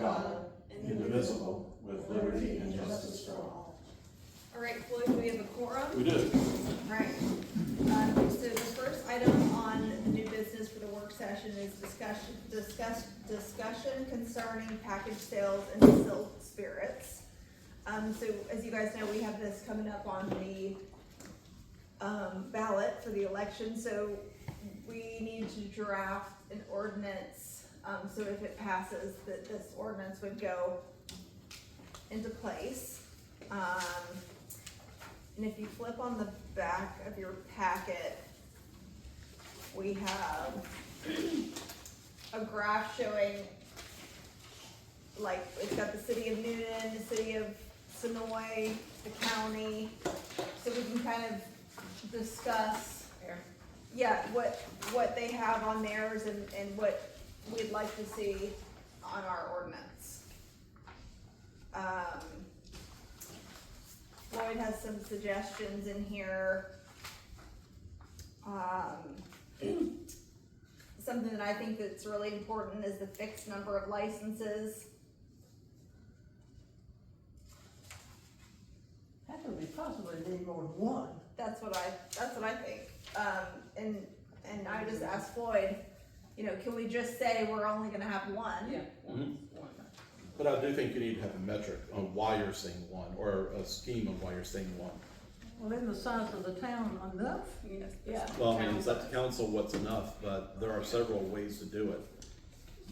God, indivisible, with liberty and justice for all. All right, Floyd, do we have a quorum? We do. All right. So the first item on the new business for the work session is discussion concerning package sales and distilled spirits. So as you guys know, we have this coming up on the ballot for the election. So we need to draft an ordinance. So if it passes, that this ordinance would go into place. And if you flip on the back of your packet, we have a graph showing, like, it's got the city of Newton, the city of Sonoy, the county, so we can kind of discuss, yeah, what they have on theirs and what we'd like to see on our ordinance. Lloyd has some suggestions in here. Something that I think that's really important is the fixed number of licenses. That could be possibly need more than one. That's what I think. And I just asked Floyd, can we just say we're only gonna have one? Yeah. Mhm. But I do think you need to have a metric on why you're saying one, or a scheme on why you're saying one. Well, in the size of the town, enough. Yeah. Well, I mean, it's up to council what's enough, but there are several ways to do it.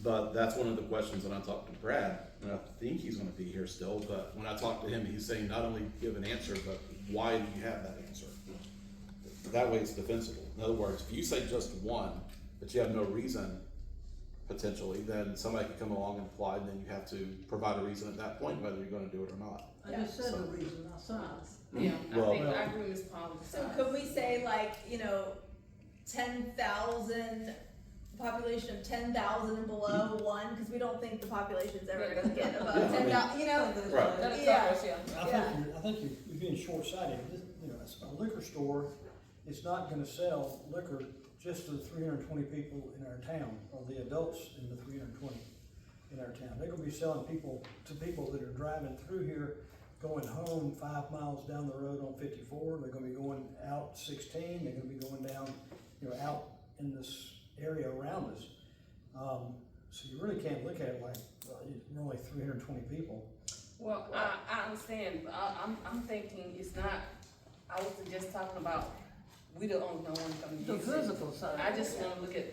But that's one of the questions when I talked to Brad, and I think he's gonna be here still, but when I talked to him, he's saying not only give an answer, but why do you have that answer? That way it's defensible. In other words, if you say just one, but you have no reason, potentially, then somebody could come along and apply, and then you have to provide a reason at that point, whether you're gonna do it or not. I just said the reason, not size. Yeah, Well- I agree with Ms. Polly. So could we say 10,000, population of 10,000 and below one, because we don't think the population's ever gonna get above Yeah, I mean- 10,000, Right. That'll Yeah. cover us, yeah. I think you're being short-sighted. A liquor store is not gonna sell liquor just to the 320 people in our town, or the adults in the 320 in our town. They're gonna be selling to people that are driving through here, going home 5 miles down the road on 54. They're gonna be going out 16. They're gonna be going down, out in this area around us. So you really can't look at it like, you're only 320 people. Well, I understand, but I'm thinking it's not, I was just talking about, we the only one coming to The use it. physical side. I just wanna look at,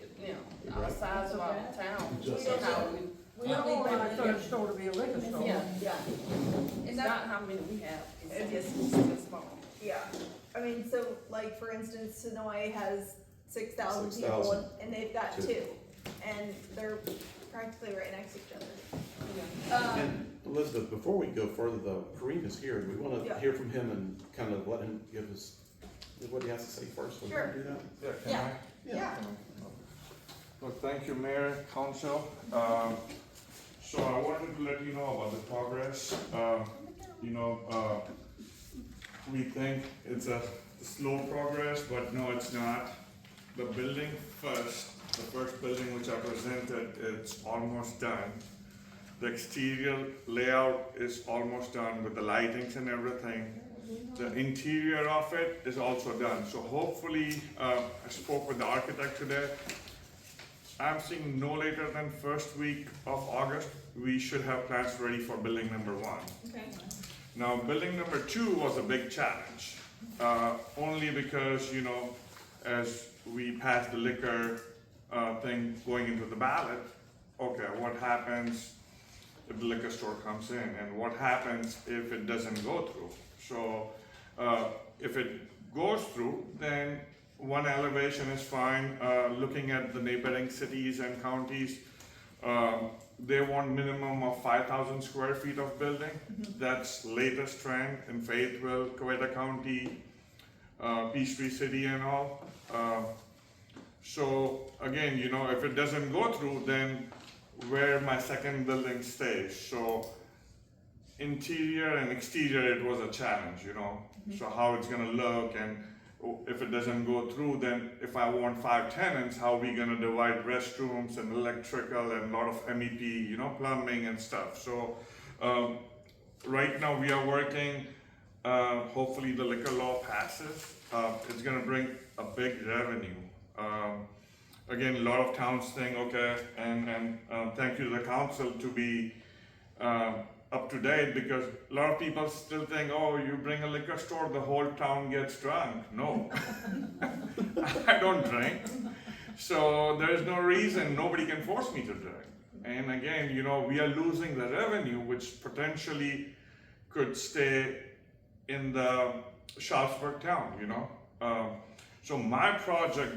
our size of our town, Just- and how we, We don't want our third store to be a liquor store. yeah, And it's that, not how many we have, It's it's just small. yeah, I mean, so for instance, Sonoy has 6,000 people 6,000. and they've got Two. 2, and they're practically right next to each other. Yeah. And Elizabeth, before we go further though, Kareem is here. Do we wanna Yeah. hear from him and kind of let him give us what he has to say first? Would you Sure. do that? Yeah, can Yeah. I? Yeah. Well, thank you, Mayor, Council. So I wanted to let you know about the progress. We think it's a slow progress, but no, it's not. The building the first building which I presented, it's almost done. The exterior layout is almost done with the lightings and everything. The interior of it is also done. So hopefully, I spoke with the architect today. I'm seeing no later than first week of August, we should have plans ready for building number 1. Okay. Now, building number 2 was a big challenge, only because, as we passed the liquor thing going into the ballot, okay, what happens if the liquor store comes in, and what happens if it doesn't go through? So, if it goes through, then one elevation is fine. Looking at the neighboring cities and counties, they want minimum of 5,000 square feet of building. That's latest trend in Fayetteville, Coweta County, Peachtree City and all. So again, if it doesn't go through, then where my second building stays. So interior and exterior, it was a challenge, so how it's gonna look, and if it doesn't go through, then if I want 5 tenants, how are we gonna divide restrooms and electrical and a lot of MEP, you know, plumbing and stuff. So right now we are working, hopefully the liquor law passes. It's gonna bring a big revenue. Again, a lot of towns think, okay, and thank you to the council to be up to date, because a lot of people still think, oh, you bring a liquor store, the whole town gets drunk. No, I don't drink. So there's no reason, nobody can force me to drink. And again, you know, we are losing the revenue, which potentially could stay in the Sharpsburg town, you know. So my project,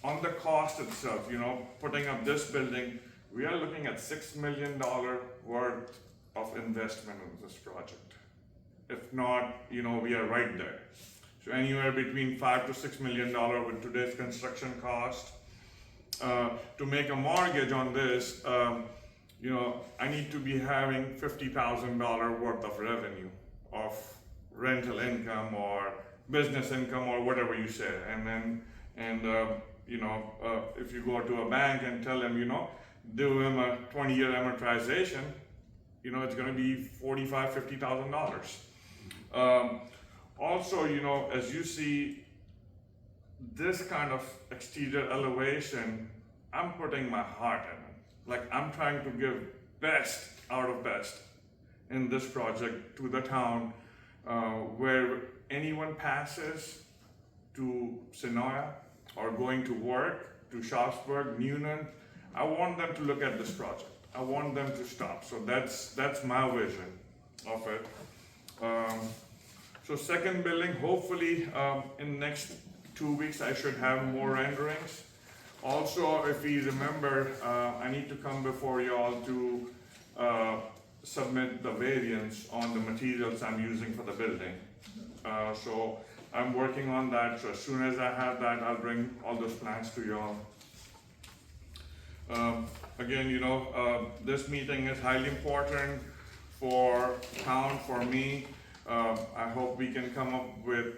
on the cost itself, you know, putting up this building, we are looking at $6 million worth of investment in this project. If not, you know, we are right there. So anywhere between $5 to $6 million with today's construction cost. To make a mortgage on this, you know, I need to be having $50,000 worth of revenue of rental income or business income or whatever you say. And then, you know, if you go to a bank and tell them, you know, do him a 20-year amortization, you know, it's going to be $45,000, $50,000. Also, you know, as you see this kind of exterior elevation, I'm putting my heart in it. Like, I'm trying to give best out of best in this project to the town, where anyone passes to Senoia or going to work to Sharpsburg, Newnan, I want them to look at this project. I want them to stop. So that's my vision of it. So second building, hopefully in next 2 weeks I should have more renderings. Also, if you remember, I need to come before y'all to submit the variance on the materials I'm using for the building. So I'm working on that. So as soon as I have that, I'll bring all those plans to y'all. Again, you know, this meeting is highly important for town, for me. I hope we can come up with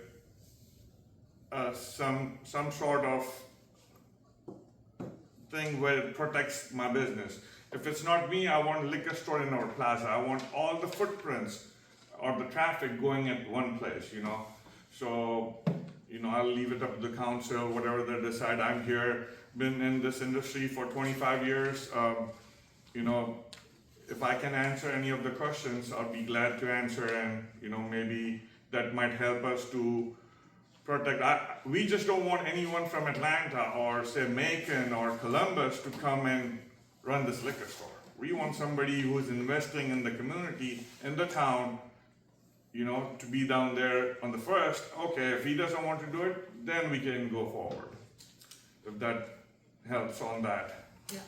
some sort of thing where it protects my business. If it's not me, I want a liquor store in our plaza. I want all the footprints or the traffic going at one place, you know. So, you know, I'll leave it up to the council, whatever they decide. I'm here, been in this industry for 25 years. You know, if I can answer any of the questions, I'll be glad to answer, and, you know, maybe that might help us to protect. We just don't want anyone from Atlanta or say Macon or Columbus to come and run this liquor store. We want somebody who's investing in the community, in the town, you know, to be down there on the first. Okay, if he doesn't want to do it, then we can go forward. If that helps on that. Yeah.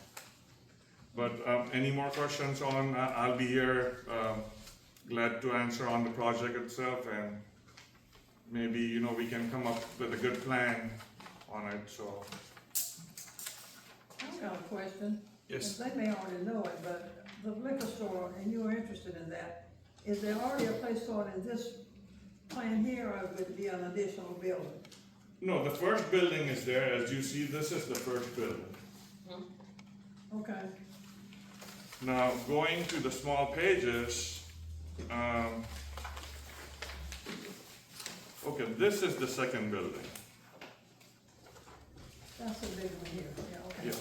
But any more questions on, I'll be here, glad to answer on the project itself, and maybe, you know, we can come up with a good plan on it, so. I've got a question. Yes. And they may already know it, but the liquor store, and you were interested in that, is there already a place for it in this plan here, or would it be an additional building? No, the first building is there. As you see, this is the first building. Okay. Now, going to the small pages, okay, this is the second building. That's a big one here, yeah, okay. Yeah.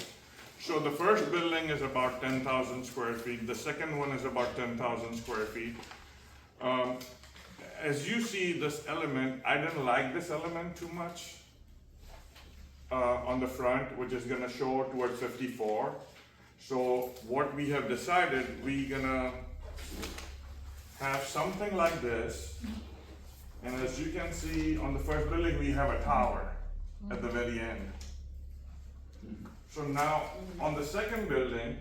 So the first building is about 10,000 square feet. The second one is about 10,000 square feet. As you see this element, I didn't like this element too much on the front, which is gonna show towards 54. So what we have decided, we're gonna have something like this. And as you can see on the first building, we have a tower at the very end. So now, on the second building,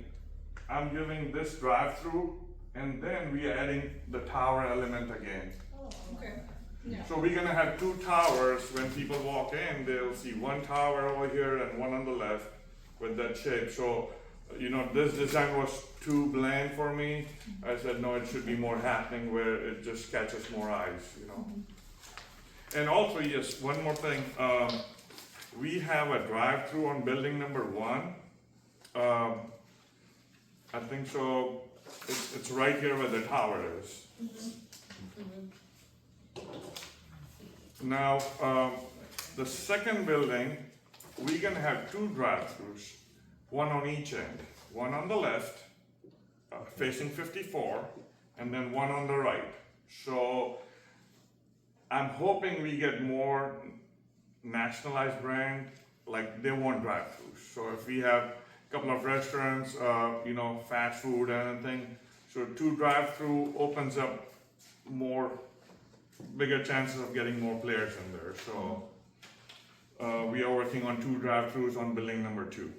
I'm giving this drive-through, and then we are adding the tower element again. Oh, okay. So we're gonna have 2 towers. When people walk in, they'll see 1 tower over here and 1 on the left with that shape. So, you know, this design was too bland for me. I said, no, it should be more happening where it just catches more eyes, you know. And also, yes, one more thing, we have a drive-through on building number 1. I think so, it's right here where the tower is. Now, the second building, we're gonna have 2 drive-throughs, one on each end. One on the left, facing 54, and then one on the right. So, I'm hoping we get more nationalized brand, like they want drive-throughs. So if we have a couple of restaurants, fast food and anything, so 2 drive-through opens up more, bigger chances of getting more players in there. So we are working on 2 drive-throughs on building number 2.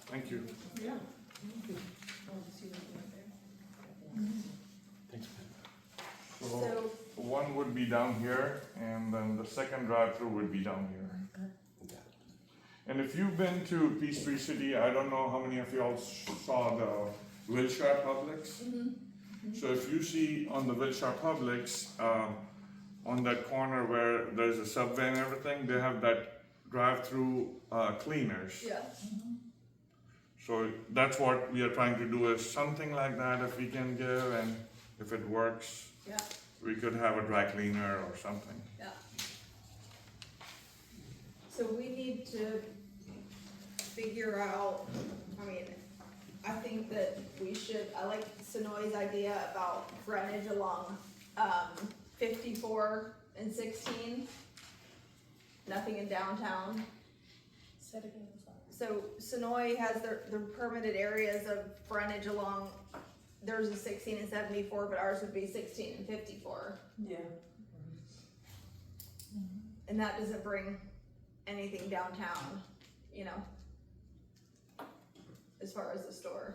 Thank you. Yeah. Thanks, Ben. So one would be down here, and then the second drive-through would be down here. And if you've been to Peachtree City, I don't know how many of y'all saw the Wilshire Publix. So if you see on the Wilshire Publix, on that corner where there's a Subway and everything, they have that drive-through cleaners. Yeah. So that's what we are trying to do, is something like that if we can give, and if it works, Yeah, we could have a dry cleaner or something. yeah. So we need to figure out, I think that we should, I like Sonoy's idea about frontage along, 54 and 16. Nothing in downtown. Say it again, I'm sorry. So Sonoy has their permitted areas of frontage along, theirs is 16 and 74, but ours would be 16 and 54. Yeah. And that doesn't bring anything downtown, as far as the store.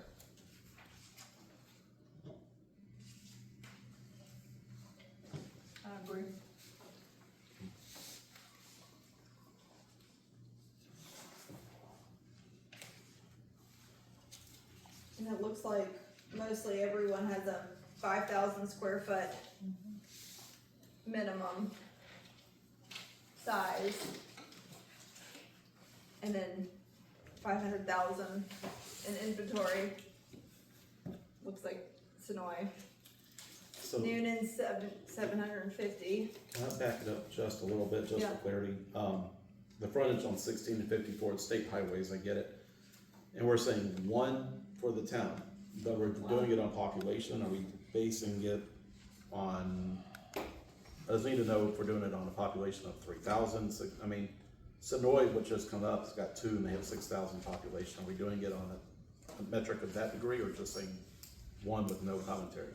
I agree. And it looks like mostly everyone has a 5,000 square foot minimum size. And then 500,000 in inventory. Looks like Sonoy. So, Noonan's 750. can I back it up just a little bit, just Yeah. for clarity? The frontage on 16 and 54, it's state highways, I get it. And we're saying 1 for the town, but we're doing it on population, are we basing it on, I just need to know if we're doing it on a population of 3,000, Sonoy, which just come up, it's got 2 and they have 6,000 population, are we doing it on a metric of that degree, or just saying 1 with no commentary?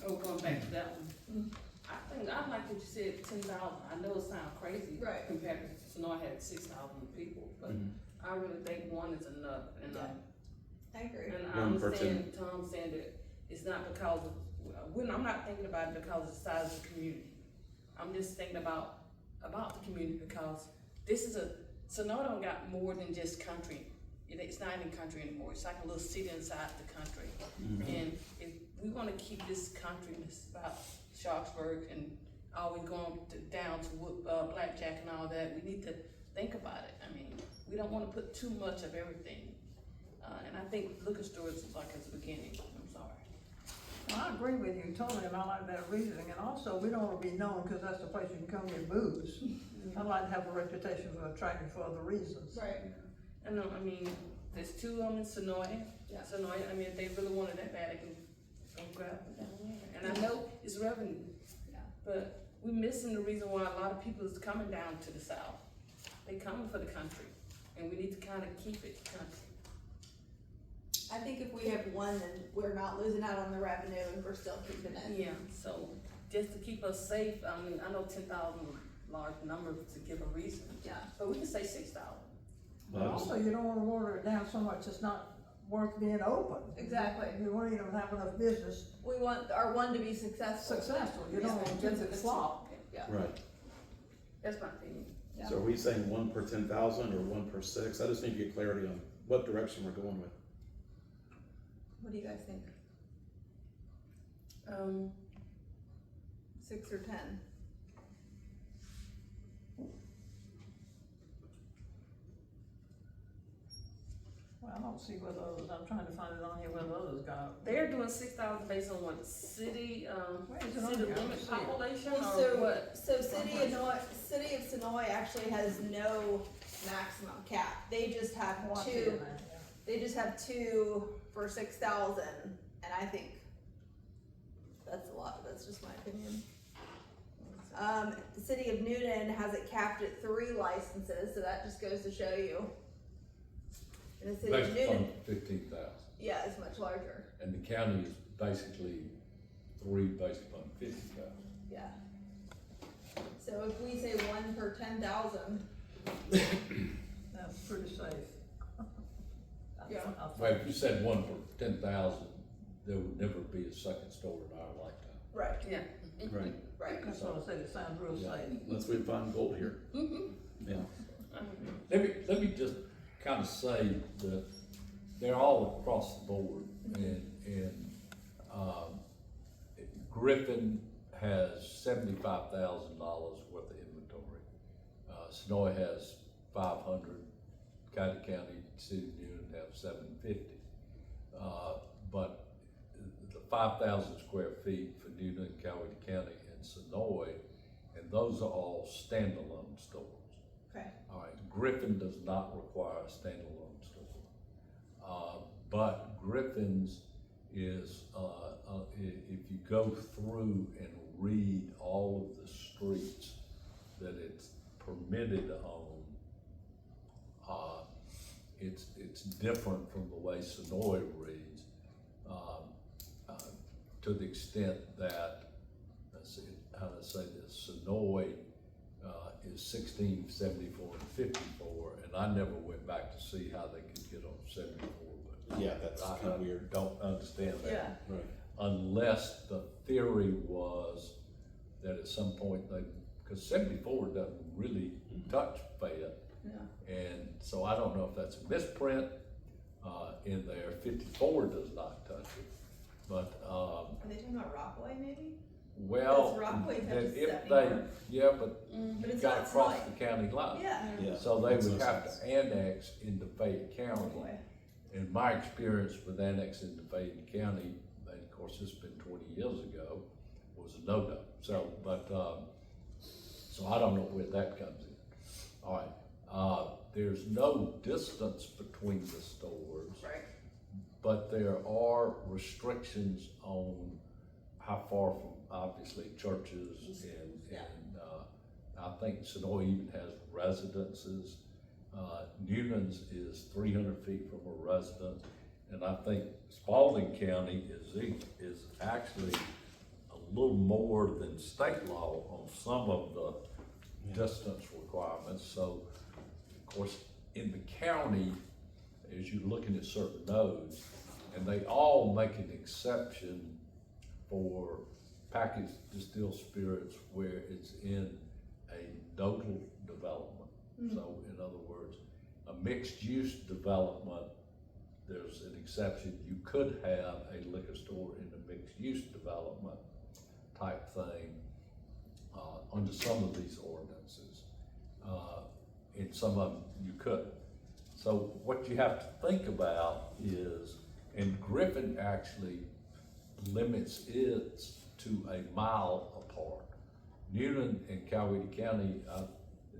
Oh, going back to that one. I like what you said, 10,000, I know it sounds crazy. Right. Compared to, Sonora had 6,000 people, but I really think 1 is enough, and, Yeah. I agree. and I 1 per understand Tom saying that it's not because of, I'm not thinking about it because of the size of the community. I'm just thinking about the community, because this is Sonora don't got more than just country. It's not even country anymore, it's like a little city inside the country. And if we wanna keep this country, this about Sharpsburg and always going down to Blackjack and all that, we need to think about it. We don't wanna put too much of everything. And I think liquor stores is like at the beginning, I'm sorry. Well, I agree with you totally, and I like that reasoning, and also, we don't wanna be known, cause that's the place you can come get booze. I like to have a reputation for attracting for other reasons. Right. And there's 2 of them in Sonoy. Yeah. Sonoy, if they really wanted that bad, they can go grab them down there. And I know it's revenue, Yeah. but we're missing the reason why a lot of people is coming down to the south. They coming for the country, and we need to kind of keep it country. I think if we have 1, then we're not losing out on the revenue and we're still keeping it. Yeah, so just to keep us safe, I know 10,000 is a large number to give a reason, Yeah. but we can say 6,000. But also, you don't wanna water it down so much it's not worth being open. Exactly. You won't even have enough business We want our 1 to be successful. you don't want to get flop. Yeah. Right, That's my opinion. Yeah. so are we saying 1 per 10,000 or 1 per 6? I just need to get clarity on what direction we're going with. What do you guys think? 6 or 10? Well, I don't see whether others, I'm trying to find it on here whether others got. They're doing 6,000 based on what, city, Where is it on city here? I don't limit see it. population Well, or what? so City of Sonoy actually has no maximum cap. They just have Oh, I see it two, now, yeah. they just have 2 for 6,000, and I think that's a lot, that's just my opinion. The City of Newton has it capped at 3 licenses, so that just goes to show you. And the City of Based upon Newton, 15,000, yeah, is much larger, and the county is basically 3 based upon 50,000. yeah. So if we say 1 per 10,000, That's pretty safe. Yeah. I think. Well, if you said 1 for 10,000, there would never be a second store in our lifetime. right, Yeah. Right, right. That's what I said, it sounds real Yeah. safe. unless we find gold here. Yeah, Let me just kind of say that they're all across the board, and Griffin has $75,000 worth of inventory. Sonoy has 500, Cotty County, City of Newton have 750. But the 5,000 square feet for Newton, Coweta County, and Sonoy, and those are all standalone stores. Okay. All right, Griffin does not require a standalone store. But Griffin's is, if you go through and read all of the streets that it's permitted on, it's different from the way Sonoy reads, to the extent that, let's see, how to say this, Sonoy is 16, 74, and 54, and I never went back to see how they could get on 74, but yeah, that's I kind of weird. don't understand that. Yeah, Right. Unless the theory was that at some point they, because 74 doesn't really touch Fayette, yeah. and so I don't know if that's a misprint in there. 54 does not touch it, but Are they talking about Rockaway maybe? well, Because Rockaway that touches if 74. they, yeah, but But you it's got not to cross Sonoy. the county line. Yeah. Yeah. So they Makes would no have sense. to annex into Fayette County. Rockaway. In my experience with annexing into Fayette County, and of course it's been 20 years ago, was a no-no. So, but, so I don't know where that comes in. All right, there's no distance between the stores, Right. but there are restrictions on how far from, obviously, churches and, Yeah. I think Sonoy even has residences. Newman's is 300 feet from a residence, and I think Spalding County is actually a little more than state law on some of the distance requirements. So, of course, in the county, as you're looking at certain nodes, and they all make an exception for packaged distilled spirits where it's in a nodal development. So in other words, a mixed-use development, there's an exception. You could have a liquor store in a mixed-use development type thing under some of these ordinances. In some of them, you couldn't. So what you have to think about is, and Griffin actually limits it to a mile apart. Newnan and Coweta County,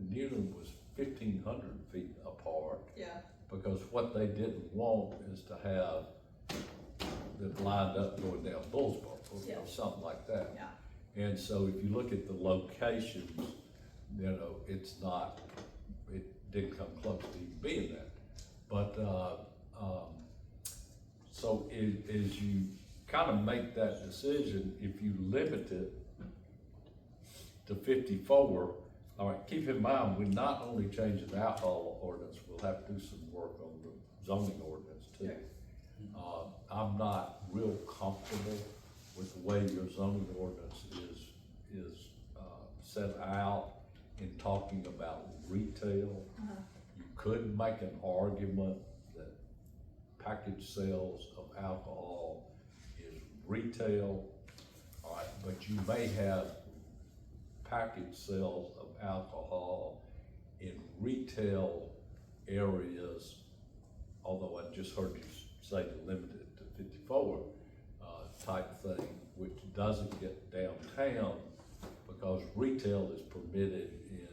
Newnan was 1,500 feet apart, Yeah. because what they didn't want is to have that lined up going down Bullsboro Yeah. or something like that. Yeah. And so if you look at the locations, you know, it's not, it didn't come close to even being that. But, so as you kind of make that decision, if you limit it to 54, all right, keep in mind, we're not only changing the alcohol ordinance, we'll have to do some work on the zoning ordinance too. I'm not real comfortable with the way your zoning ordinance is set out in talking about retail. You could make an argument that package sales of alcohol is retail, but you may have package sales of alcohol in retail areas, although I just heard you say limited to 54 type thing, which doesn't get downtown because retail is permitted in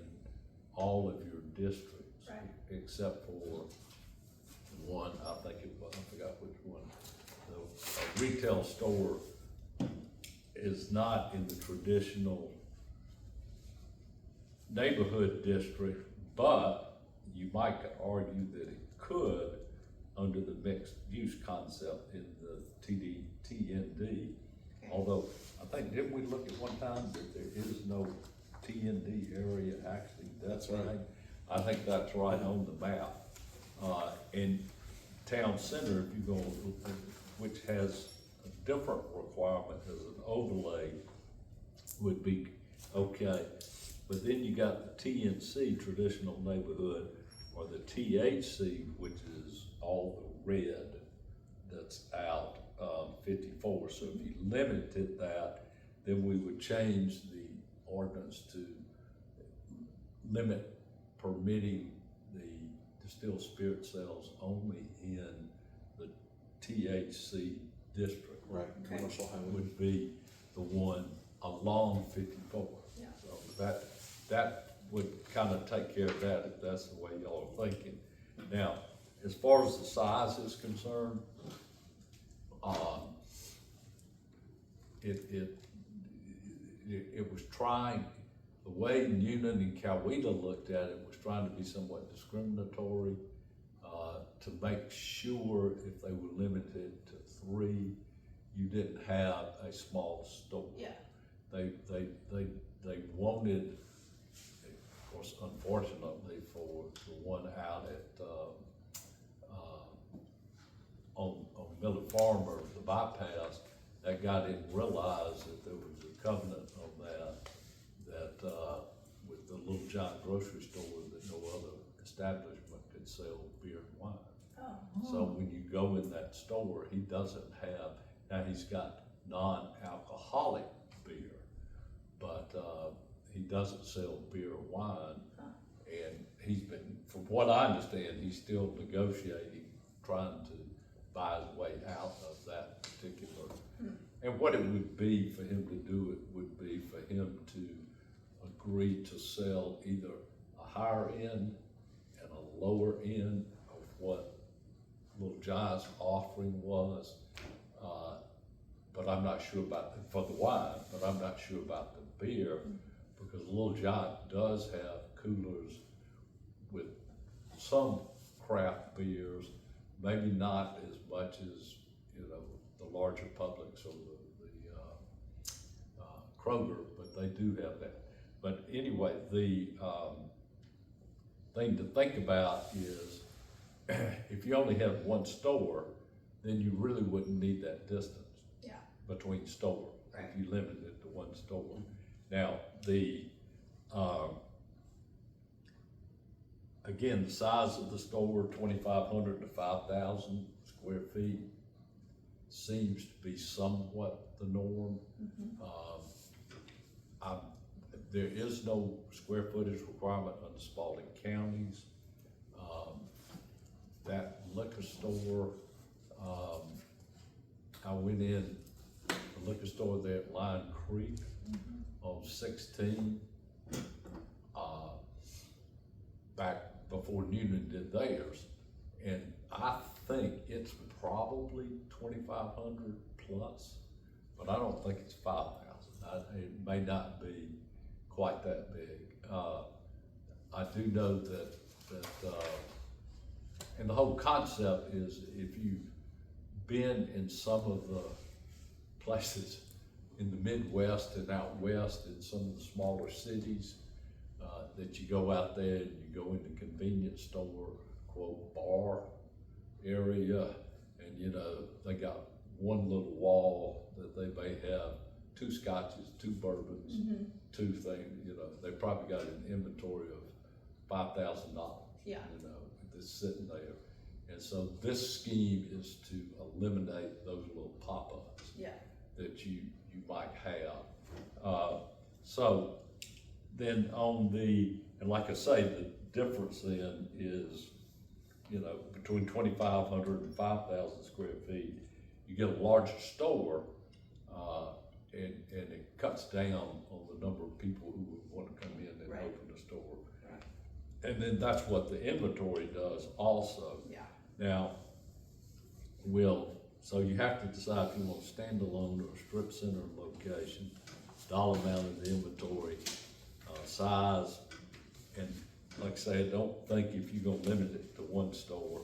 all of your districts. Right. Except for one, I think it was, I forgot which one. A retail store is not in the traditional neighborhood district, but you might argue that it could under the mixed use concept in the TND. Although, I think, didn't we look at one time that there is no TND area actually? That's right. I think that's right on the map. In Town Center, if you go, which has a different requirement as an overlay, would be okay. But then you got the TNC, traditional neighborhood, or the THC, which is all the red that's out, 54. So if you limited that, then we would change the ordinance to limit permitting the distilled spirit sales only in the THC district. Right, Okay. commercial highway. Would be the one along 54. Yeah. So that would kind of take care of that if that's the way y'all are thinking. Now, as far as the size is concerned, it was trying, the way Noonan and Coweta looked at it was trying to be somewhat discriminatory, to make sure if they were limited to 3, you didn't have a small store. Yeah. They wanted, of course, unfortunately for the one out at, on Miller Farm or the bypass, that guy didn't realize that there was a covenant on that with the Little Giant grocery store that no other establishment could sell beer and wine. Oh. So when you go in that store, he doesn't have, now he's got non-alcoholic beer, but he doesn't sell beer or wine. And he's been, from what I understand, he's still negotiating, trying to buy his way out of that particular. And what it would be for him to do it would be for him to agree to sell either a higher end and a lower end of what Little Giant's offering was. But I'm not sure about, for the wine, but I'm not sure about the beer, because Little Giant does have coolers with some craft beers, maybe not as much as, you know, the larger Publix or the Kroger, but they do have that. But anyway, the thing to think about is if you only have one store, then you really wouldn't need that distance. Yeah. Between store, Right. if you limit it to one store. Now, again, the size of the store, 2,500 to 5,000 square feet, seems to be somewhat the norm. There is no square footage requirement under Spalding counties. That liquor store, I went in the liquor store there at Lion Creek on 16, back before Noonan did theirs, and I think it's probably 2,500 plus, but I don't think it's 5,000. It may not be quite that big. I do know that and the whole concept is if you've been in some of the places in the Midwest and out west in some of the smaller cities, that you go out there and you go into convenience store, quote, bar area, and you know, they got one little wall that they may have 2 scotches, 2 bourbons, 2 things, you know, they probably got an inventory of $5,000. Yeah. You know, that's sitting there. And so this scheme is to eliminate those little pop-ups Yeah. that you might have So then and like I say, the difference then is, you know, between 2,500 and 5,000 square feet, you get a larger store, and it cuts down on the number of people who would want to come in and Right. open a store. And then that's what the inventory does also. Yeah. Now, so you have to decide if you want a standalone or a strip center location, dollar amount of the inventory, size, and like I say, I don't think if you're gonna limit it to one store,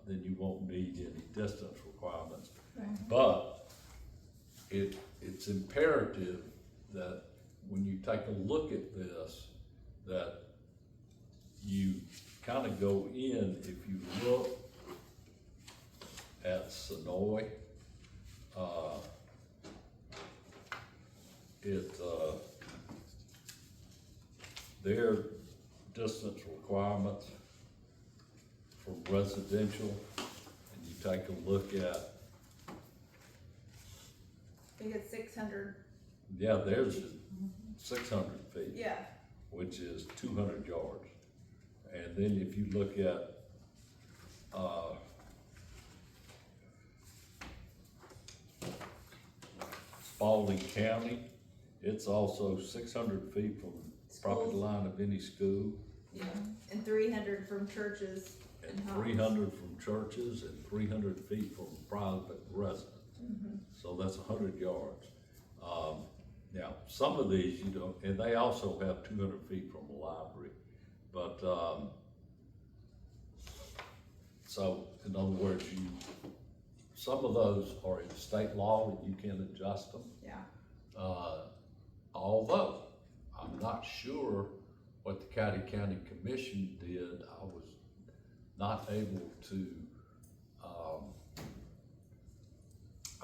then you won't need any distance requirements. But it's imperative that when you take a look at this, that you kind of go in, if you look at Sonoy, their distance requirements for residential, and you take a look at, I think it's 600, yeah, theirs is 600 feet. yeah, Which is 200 yards. And then if you look at, Spalding County, it's also 600 feet from the property Schools. line of any school, yeah, and 300 from churches and and homes. 300 from churches, and 300 feet from private residents. So that's 100 yards. Now, some of these, you don't, and they also have 200 feet from a library, but, so, in other words, some of those are in state law and you can adjust them. Yeah, Although, I'm not sure what the County Commission did.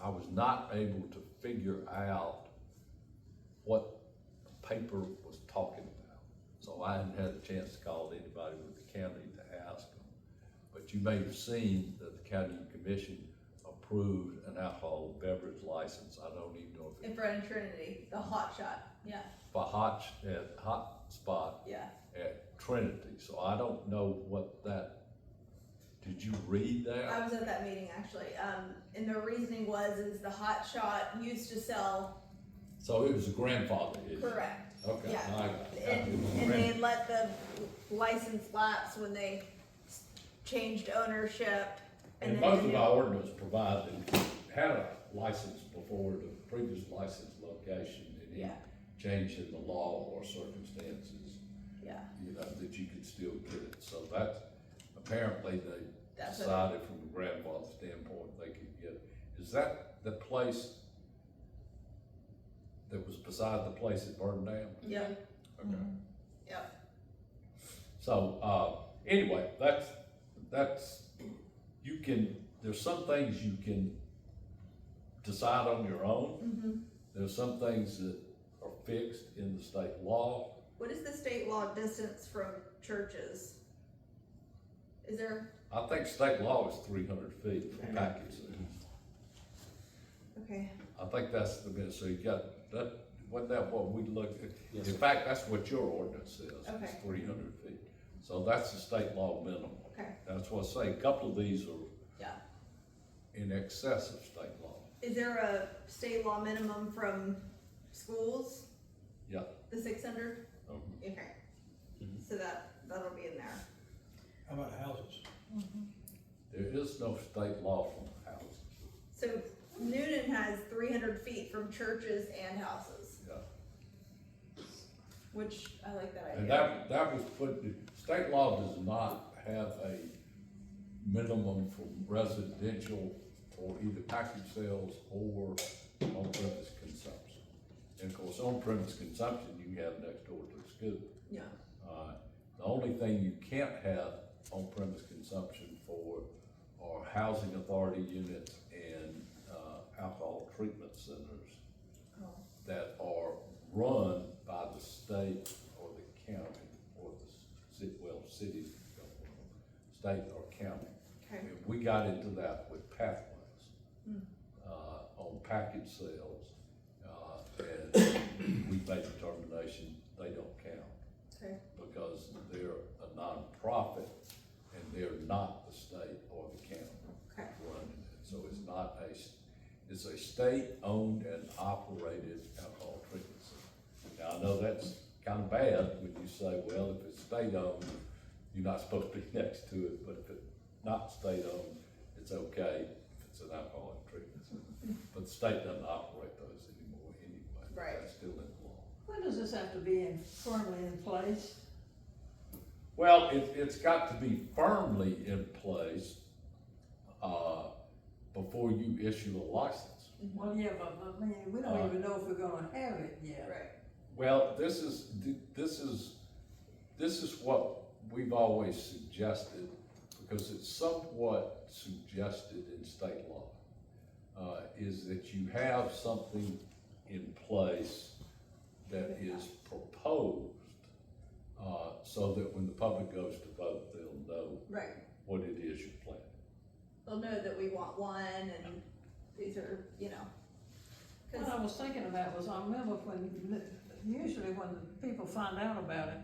I was not able to, figure out what the paper was talking about. So I hadn't had a chance to call anybody with the county to ask them. But you may have seen that the County Commission approved an alcohol beverage license. I don't even know if in front of Trinity, the hot shot, yeah, for hot spot yeah. at Trinity, so I don't know what that, did you read I that? was at that meeting actually, and the reasoning is the hot shot used to sell, So it was a grandfather issue? correct, Okay, yeah. I got it. And they had let the license lapse when they changed ownership. And then most the of new- our ordinance provide that if you had a license before the previous license location, and Yeah. any change in the law or circumstances, Yeah, you know, that you could still get it. So that's, apparently they That's what- decided from a grandfather standpoint, they could get it. Is that the place that was beside the place that burned down? yep, Okay. yep, So, anyway, that's, you can, there's some things you can decide on your own. There's some things that are fixed in the state law. what is the state law distance from churches? Is there, I think state law is 300 feet for Okay. package sales. okay, I think that's the bit, so you got, that, wasn't that what we looked at? Yes, In sir. fact, that's what your ordinance says, Okay. it's 300 feet. So that's the state law minimum. okay, That's what I say, a couple of these are yeah. in excess of state law. Is there a state law minimum from schools, Yeah. the 600? Mhm. Okay, Mhm. so that'll be in there. How about houses? There is no state law from houses. So Noonan has 300 feet from churches and houses, Yeah. which I like that And idea. that was put, state law does not have a minimum for residential or either package sales or on-premise consumption. And of course, on-premise consumption you can have next door to the school. Yeah, The only thing you can't have on-premise consumption for are housing authority units and, alcohol treatment centers oh, that are run by the state or the county or the city, state or county. okay, And we got into that with pathways, on package sales, and application, they don't count. Okay. Because they're a nonprofit and they're not the state or the county Okay. running it. So it's not it's a state-owned and operated alcohol treatment center. Now, I know that's kind of bad when you say, well, if it's state-owned, you're not supposed to be next to it, but if it's not state-owned, it's okay if it's an alcoholic treatment center. But the state doesn't operate those anymore anyway. Right. That's still in law. When does this have to be firmly in place? Well, it's got to be firmly in place, before you issue a license. Well, yeah, but I mean, we don't even know if we're gonna have it yet. Right. Well, this is what we've always suggested, because it's somewhat suggested in state law, is that you have something in place that is proposed, so that when the public goes to vote, they'll know Right. what it is you're planning. They'll know that we want one and these are, you know. 'Cause- What I was thinking about was, I remember usually when the people find out about it,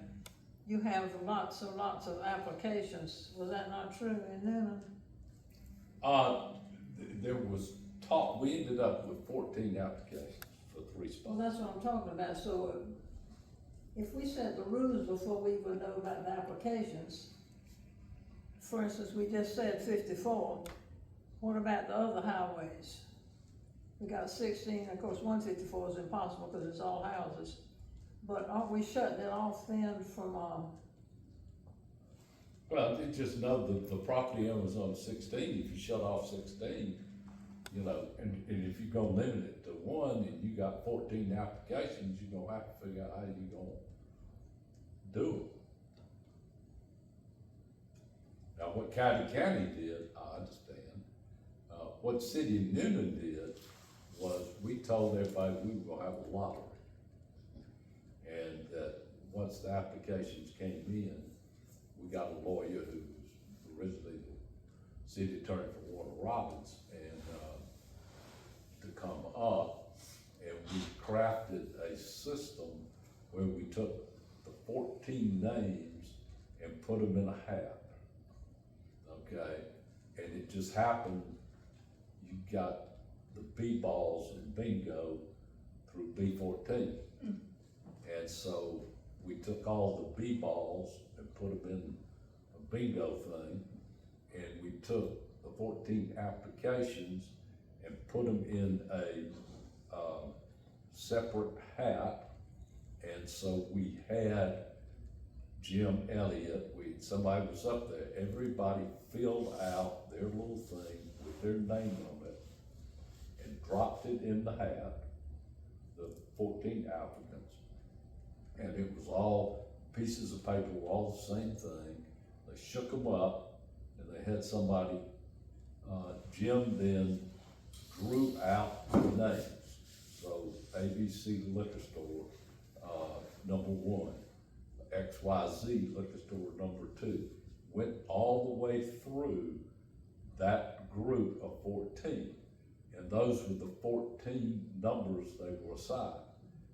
you have lots of applications. Was that not true in Newnan? There was talk, we ended up with 14 applications for 3 spots. Well, that's what I'm talking about. So if we set the rules before we would know about the applications, for instance, we just said 54, what about the other highways? We got 16, of course, 154 is impossible because it's all houses. But aren't we shutting it off then from, Well, you just know the property owners on 16, if you shut off 16, you know, and if you're gonna limit it to 1 and you got 14 applications, you're gonna have to figure out how you're gonna do it. Now, what County did, I understand. What City of Newnan did was we told everybody we were gonna have a lottery. And that once the applications came in, we got a lawyer who was originally the city attorney for Warner Robins and, to come up, and we crafted a system where we took the 14 names and put them in a hat. Okay, and it just happened, you got the B-balls in bingo through B14. And so we took all the B-balls and put them in a bingo thing, and we took the 14 applications and put them in a separate hat. And so we had Jim Elliott, somebody was up there, everybody filled out their little thing with their name on it and dropped it in the hat, the 14 applicants. And it was all pieces of paper, were all the same thing. They shook them up and they had somebody, Jim then drew out the names. So ABC Liquor Store, number 1, XYZ Liquor Store number 2, went all the way through that group of 14. And those were the 14 numbers they were assigned.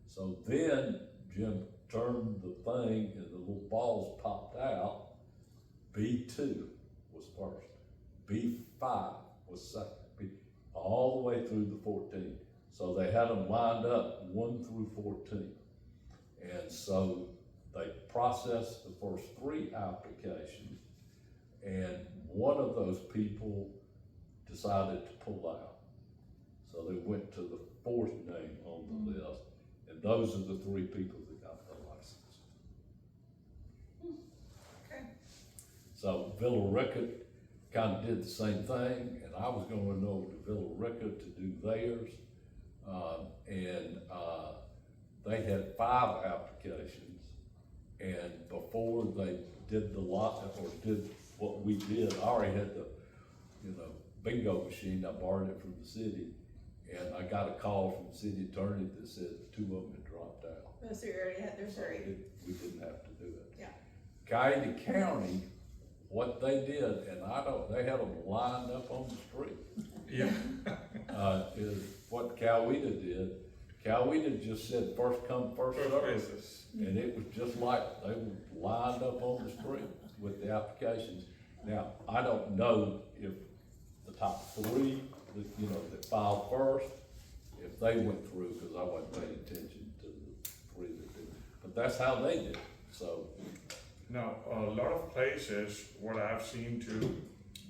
So then Jim turned the thing and the little balls popped out. B2 was first, B5 was second, all the way through the 14. So they had them lined up 1 through 14. And so they processed the first 3 applications, and one of those people decided to pull out. So they went to the 4th name on the list, and those are the 3 people that got the license. Okay. So Villa Rickett kind of did the same thing, and I was going to know to Villa Rickett to do theirs, and they had 5 applications, and before they did the lot, or did what we did, I already had the, bingo machine, I borrowed it from the city, and I got a call from the city attorney that said 2 of them had dropped out. Oh, so you already had their 3. We didn't have to do it. Yeah. Cuyahoga County, what they did, and they had them lined up on the street. Yeah. Is what Coweta did. Coweta just said first come, first First served. basis. And it was just like they were lined up on the street with the applications. Now, I don't know if the top three, that filed first, if they went through, cause I wasn't paying attention to the three that did. But that's how they did it, so. Now, a lot of places, what I've seen too,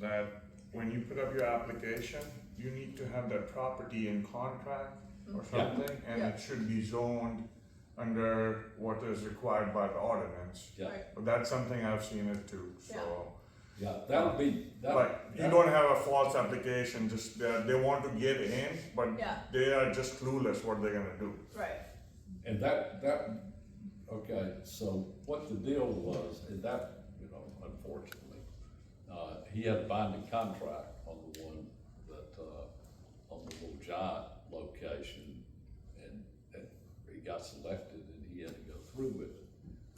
that when you put up your application, you need to have that property in contract or Yeah. something, and Yeah. it should be zoned under what is required by the ordinance. Yeah, Right. But that's something I've seen it too, so. yeah, that'll be, Like, you don't have a false application, just they want to get in, but Yeah. they are just clueless what they're gonna do. Right, and okay, so what the deal was, and that, unfortunately, he had a binding contract on the one that, on the little giant location, and he got selected and he had to go through it.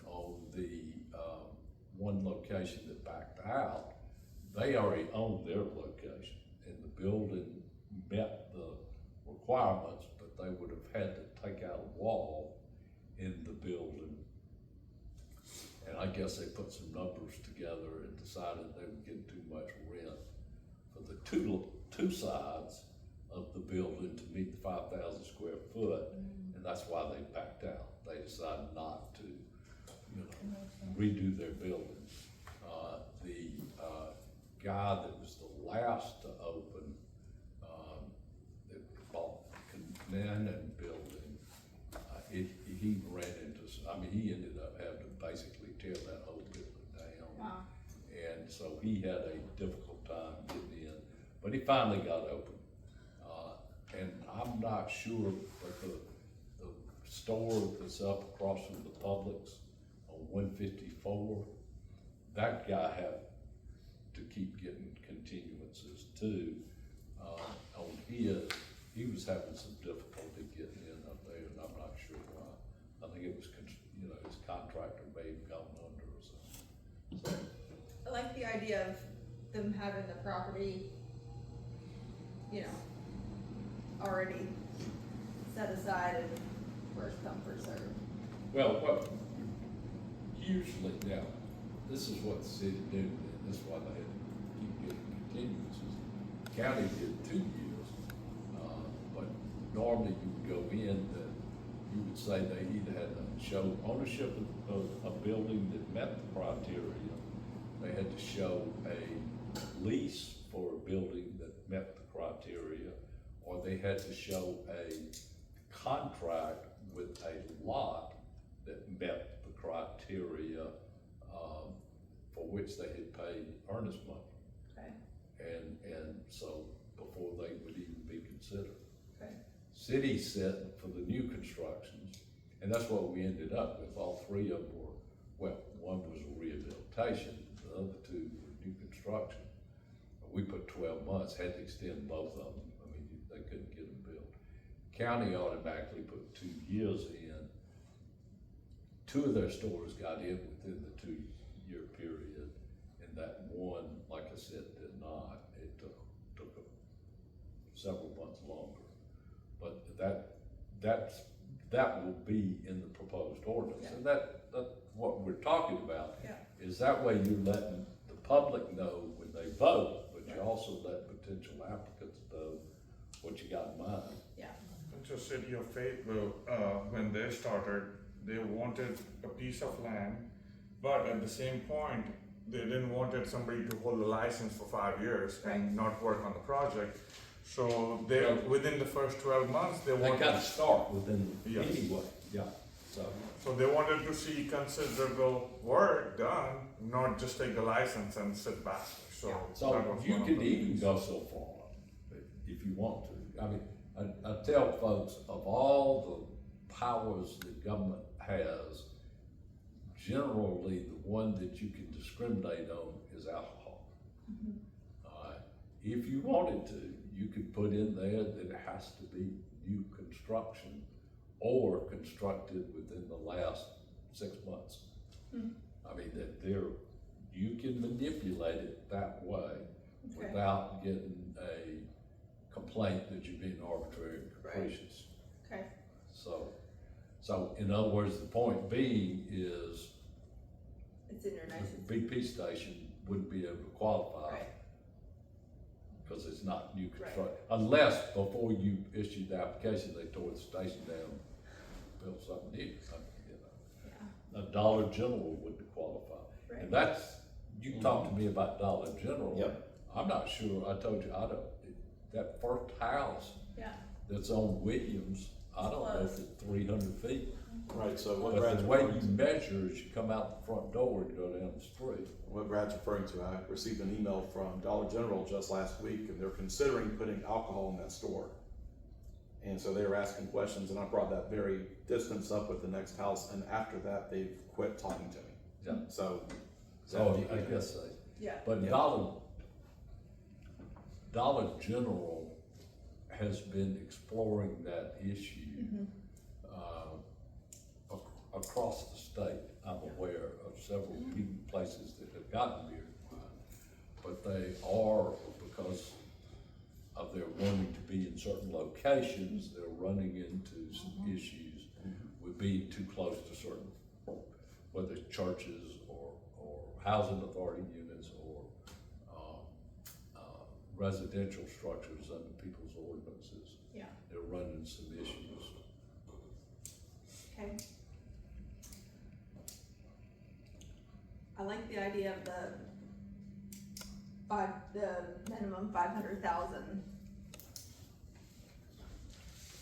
On the, one location that backed out, they already owned their location, and the building met the requirements, but they would have had to take out a wall in the building. And I guess they put some numbers together and decided they were getting too much rent for the two sides of the building to meet the 5,000 square foot, and that's why they backed out. They decided not to, redo their building. The guy that was the last to open, that bought Canaan building, he ran into, he ended up having to basically tear that whole building down. wow, And so he had a difficult time getting in, but he finally got open. And I'm not sure, but the store that's up across from the Publix on 154, that guy had to keep getting continuances too. On his, he was having some difficulty getting in up there, and I'm not sure why. I think it was, his contractor may have gone under or something. So, I like the idea of them having the property, already set aside and first come, first served. well, usually, now, this is what the city did, and this is why they had to keep getting continuances. County did 2 years, but normally you would go in, that you would say they either had to show ownership of a building that met the criteria, they had to show a lease for a building that met the criteria, or they had to show a contract with a lot that met the criteria, for which they had paid earnest money. Okay, And so before they would even be considered. okay, City said for the new constructions, and that's what we ended up with, all three of them were, well, one was a rehabilitation, the other two were new construction. We put 12 months, had to extend both of them, they couldn't get them built. County automatically put 2 years in. 2 of their stores got in within the 2-year period, and that one, like I said, did not. It took several months longer. But that will be in the proposed ordinance, Yeah. and that's what we're talking about. Yeah. Is that way you're letting the public know when they vote, but you also let potential applicants know what you got in mind. yeah, So City of Fayetteville, when they started, they wanted a piece of land, but at the same point, they didn't wanted somebody to hold a license for 5 years Right. and not work on the project. So they, within the first 12 months, they They wanted. gotta start within, Yes. anyway, yeah, so. So they wanted to see considerable work done, not just take the license and sit back, so. that So was you one of can the even things. go so far, if you want to. I tell folks, of all the powers the government has, generally, the one that you can discriminate on is alcohol. All right, if you wanted to, you could put in there that it has to be new construction or constructed within the last 6 months. That you can manipulate it that way Okay. without getting a complaint that you're being arbitrary and capricious. okay, So in other words, the point being is It's in your the nice. BP station wouldn't be able to qualify. Right. Cause it's not new Right. construction, unless before you issued the application, they tore the station down, built something new, you Yeah, know. A Dollar General wouldn't qualify. right. And that's, you talked to me about Dollar General. Yep. I'm not sure, I told you, I don't, that first house Yeah, that's on Williams, I don't know if Close. it's 300 feet. Right, so what But Brad's the way referring you to, measure is you come out the front door and go down the street. what Brad's referring to, I received an email from Dollar General just last week, and they're considering putting alcohol in that store. And so they were asking questions, and I brought that very distance up with the next house, and after that, they've quit talking to me. Yeah. So. So I guess they, yeah. but Yeah. Dollar General has been exploring that issue, across the state. I'm aware of several places that have gotten beer and wine, but they are, because of their wanting to be in certain locations, they're running into some issues with being too close to certain, whether it's churches or housing authority units or residential structures under people's ordinances. Yeah. They're running some issues. Okay. I like the idea of the minimum 500,000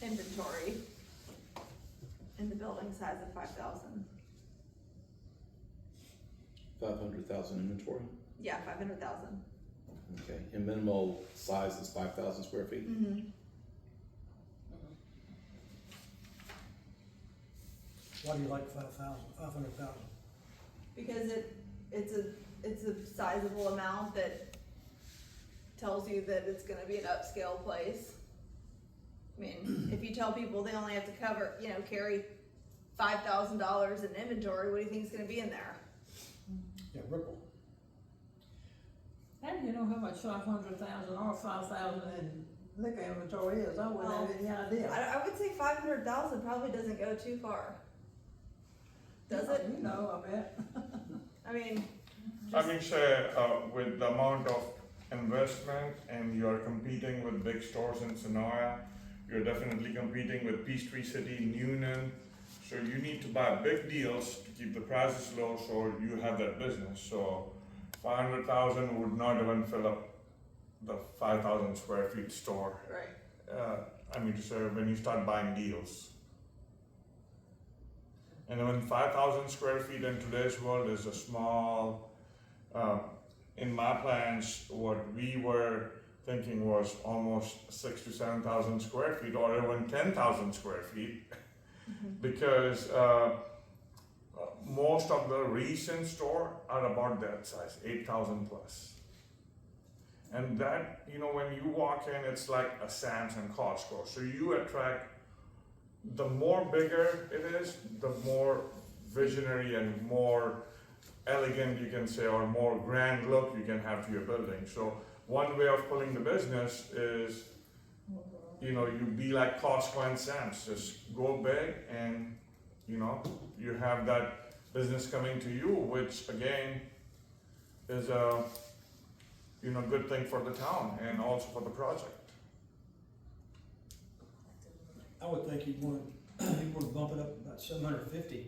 inventory and the building size of 5,000. 500,000 inventory, Yeah, 500,000. okay, and minimal size is 5,000 square feet? Mm-hmm. Why do you like 500,000? Because it's a sizable amount that tells you that it's gonna be an upscale place. I mean, if you tell people they only have to carry $5,000 in inventory, what do you think is gonna be in there? Yeah, Ripple. How do you know how much 500,000 or 5,000 in liquor inventory is? I wouldn't have any idea. I would say 500,000 probably doesn't go too far. Does it? You know, I bet. I mean, say, with the amount of investment and you're competing with big stores in Sonoya, you're definitely competing with Peachtree City, Newnan. So you need to buy big deals to keep the prices low so you have that business. So 500,000 would not even fill up the 5,000 square feet store. right. To say, when you start buying deals. And when 5,000 square feet in today's world is a small, in my plans, what we were thinking was almost 6,000 to 7,000 square feet or even 10,000 square feet. Because most of the recent store are about that size, 8,000 plus. And that, when you walk in, it's like a Sam's and Costco. So you attract, the more bigger it is, the more visionary and more elegant you can say, or more grand look you can have to your building. So one way of pulling the business is, you be like Costco and Sam's, just go big and, you have that business coming to you, which again is a, good thing for the town and also for the project. I would think you'd want to bump it up about 750.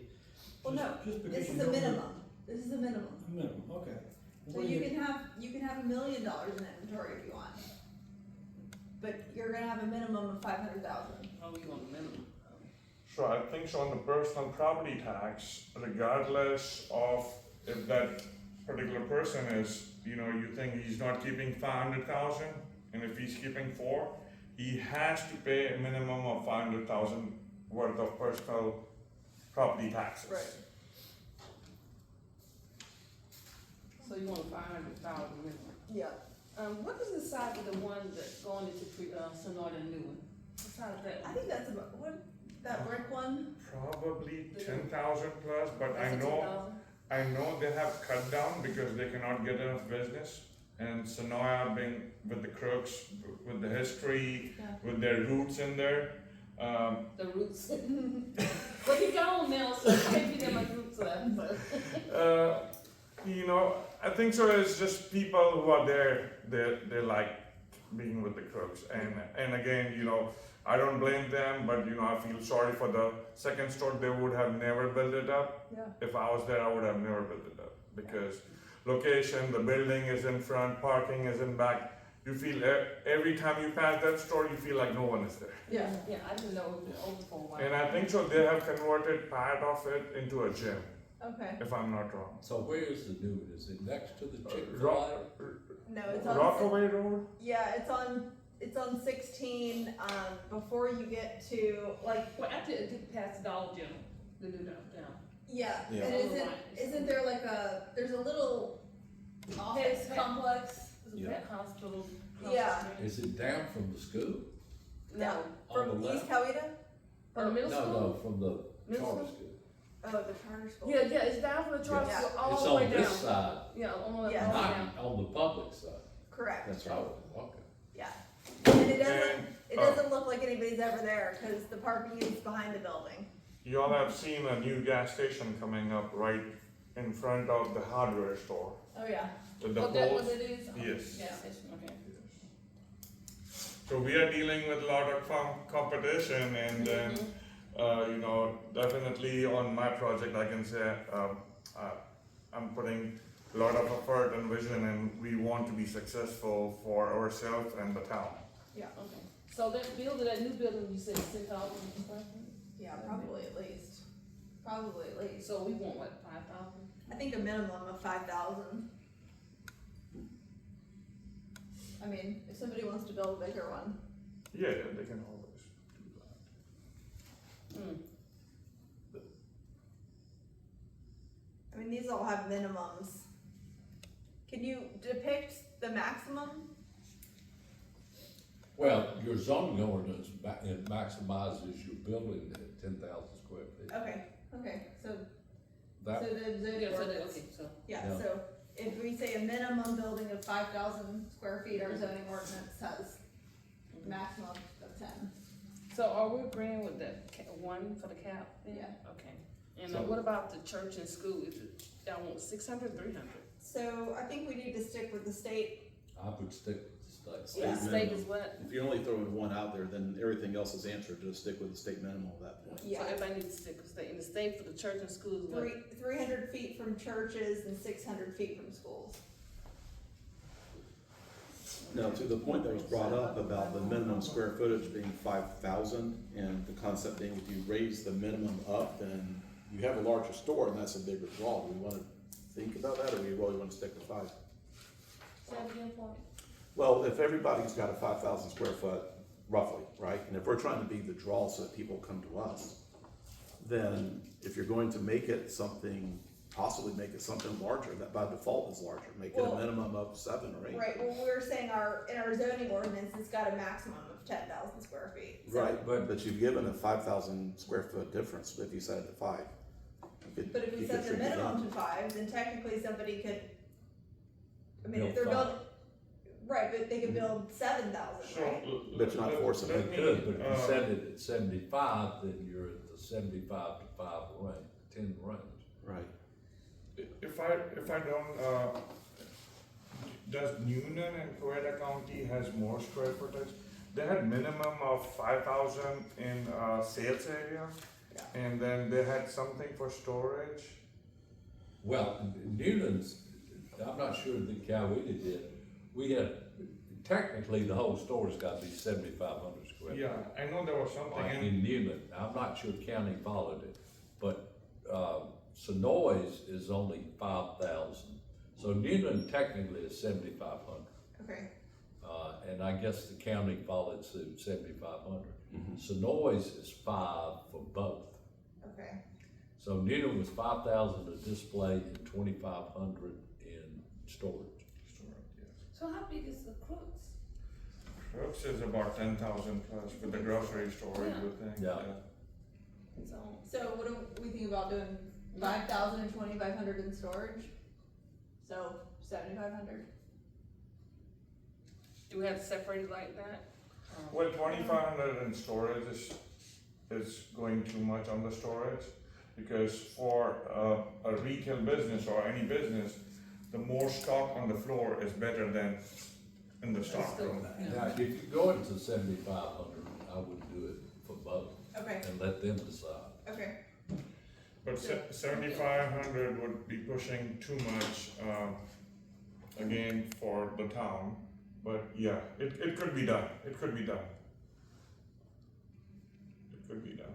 Well, no, Just because this you is a don't want- minimum. This is a minimum. Minimum, okay. So you can have $1 million in inventory if you want. But you're gonna have a minimum of 500,000. Oh, you want a minimum? So I think so on the personal property tax, regardless of if that particular person is, you think he's not keeping 500,000, and if he's keeping 4, he has to pay a minimum of 500,000 worth of personal property taxes. Right. So you want 500,000 minimum? Yeah. What is the size of the one that's going into Sonora and Newman? What size is that? I think that's about, that brick one? Probably 10,000 plus, but That's a 10,000? I know they have cut down because they cannot get enough business. And Sonoya being with the Crooks, with the history, Yeah. with their roots in there, The roots. But he gone now, so I can't be that much roots left, but. You know, I think so. It's just people who are there. They like being with the crooks, and again, you know, I don't blame them, but you know, I feel sorry for the second store. They would have never built it up. Yeah. If I was there, I would have never built it up because location, the building is in front, parking is in back. You feel every time you pass that store, you feel like no one is there. Yeah. Yeah, I didn't know it was open for a while. And I think so. They have converted part of it into a gym, Okay, if I'm not wrong. So where is the new one? Is it next to the Rock, Chick-fil-A? no, it's on, Rockaway Road. yeah, it's on 16, before you get to, like, Well, after it did pass the Dollar General, the new downtown. yeah, Yeah. and isn't there like there's a little office Pet- complex? It's a Yeah. pet hospital. Yeah. Is it down from the school? No, On From the East left? Coweta? from the middle No, school? no, from the Middle charter school? school. Oh, the charter school. Yeah, it's down from the charter Yeah. school It's all the way on down. this side, Yeah, all the way Yeah. down. not on the public side. Correct. That's right. Oh, okay. Yeah. And And, it doesn't look like anybody's ever there, cause the parking is behind the building. Y'all have seen a new gas station coming up right in front of the hardware store. Oh, yeah. With the Oh, that poles. what it is? Oh, Yes. gas station, okay. So we are dealing with a lot of competition, and then, you know, definitely on my project, I can say, I'm putting a lot of effort and vision, and we want to be successful for ourselves and the town. Yeah. Okay. So that building, that new building, you said 6,000 square feet? Yeah, probably at least. Probably at least. So we want what, 5,000? I think a minimum of 5,000. I mean, if somebody wants to build a bigger one. Yeah, they can always do that. Hmm. I mean, these all have minimums. Can you depict the maximum? Well, your zoning ordinance it maximizes your building at 10,000 square feet. Okay, so That, the zoning Yeah, so that, ordinance, okay, so. yeah, Yeah. so if we say a minimum building of 5,000 square feet, our zoning ordinance has maximum of 10. So are we agreeing with that one for the cap? then? Yeah. Okay. And So- what about the church and school? Is it down 600, 300? So I think we need to stick with the state. I would stick with the state. State Yeah, state minimum. is what? If you're only throwing one out there, then everything else is answered, just stick with the state minimum at that point. Yeah. So everybody needs to stick with state. And the state for the church and schools is what? 300 feet from churches and 600 feet from schools. Now, to the point that was brought up about the minimum square footage being 5,000, and the concept being if you raise the minimum up, then you have a larger store, and that's a bigger draw. Do we wanna think about that, or do we really wanna stick with 5? Say it again for me. Well, if everybody's got a 5,000 square foot, roughly, right, and if we're trying to be the draw so that people come to us, then if you're going to make it something, possibly make it something larger, that by default is larger, make it a Well- minimum of 7 or 8. Right, well, we're saying in our zoning ordinance, it's got a maximum of 10,000 square feet. So- Right, but you've given a 5,000 square foot difference if you set it to 5. You could- But if we you set could the shrink it minimum down. to 5, then technically somebody could, I mean, if Build they're five. building, right, but they could build 7,000, So, right? But you're not forcing let it. me, You could, but if you set it at 75, then you're at the 75 to 5 range, 10 range. Right. If I don't, does Newnan and Coweta County has more square footage? They had minimum of 5,000 in sales area, Yeah. and then they had something for storage. Well, Newlands, I'm not sure that Coweta did. We had, technically, the whole store's gotta be 7,500 square feet. Yeah, I know there was something, and In Newland, I'm not sure county followed it, but, Sonoy's is only 5,000. So Newland technically is 7,500. Okay, And I guess the county followed suit, 7,500. Mhm. Sonoy's is 5 for both. okay. So Newland was 5,000 to display and 2,500 in storage. So how big is the Crooks? Brooks is about 10,000 plus with the grocery store, you would think. Yeah. So, So what do we think about doing 5,000 and 2,500 in storage? So 7,500? do we have to separate it like that? Well, 2,500 in storage is is going too much on the storage. Because for a retail business or any business, the more stock on the floor is better than in the stock room. Now, if you go into 7,500, I would do it for both Okay, and let them decide. okay, But 7,500 would be pushing too much, again, for the town. But yeah, it could be done, it could be done. It could be done.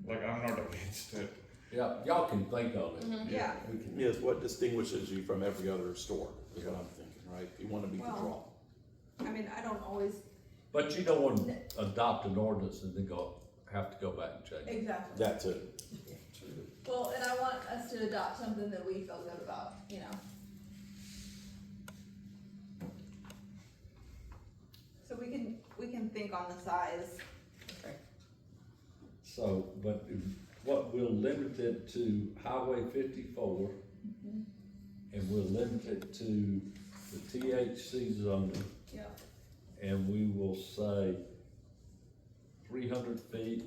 Like, I'm not against it. Yeah, y'all can think on it. yeah. We can- Yes, what distinguishes you from every other store, is what I'm thinking, right? You wanna beat the draw. Well- I mean, I don't always, But you don't want to adopt an ordinance and then have to go back and change it. exactly. That too. Well, and I want us to adopt something that we feel good about, you know? So we can think on the size. So, but what we'll limit it to Highway 54, and we'll limit it to the THC zoning, Yeah. and we will say 300 feet,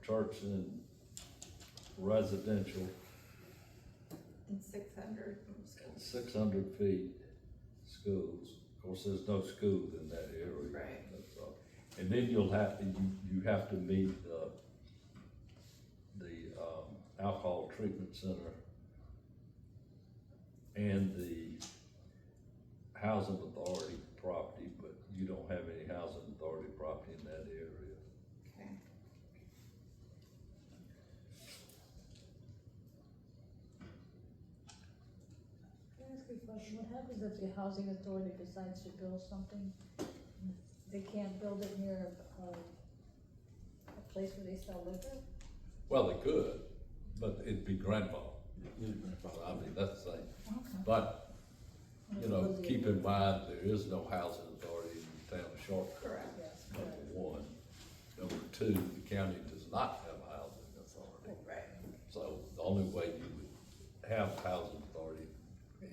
church and residential, And 600 from school. 600 feet, schools. Of course, there's no schools in that area. Right. That's all. And then you have to meet the alcohol treatment center and the housing authority property, but you don't have any housing authority property in that area. Okay. Can I ask you a question? What happens if the housing authority decides to build something? They can't build it near a place where they sell liquor? Well, they could, but it'd be grandfathered. I mean, that's the thing. Okay. But, you know, keep in mind, there is no housing authority in the town of Sharpsburg. Correct. Yes, Number correct. one. Number two, the county does not have a housing authority. Right. So the only way you would have housing authority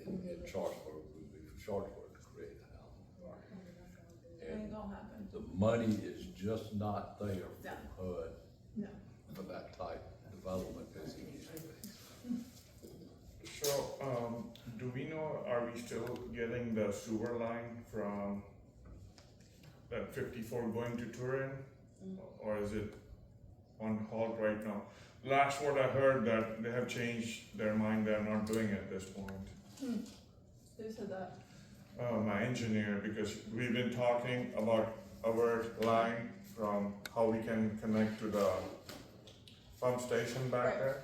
in Sharpsburg would be for Sharpsburg to create a housing. Ain't And gonna happen. the money is just not there No. from HUD No. for that type of development as it used to be. So, do we know, are we still getting the sewer line from that 54 going to Turin? Or is it on halt right now? Last what I heard that they have changed their mind, they're not doing it at this point. Who said that? My engineer, because we've been talking about our line from how we can connect to the pump station back Right. there.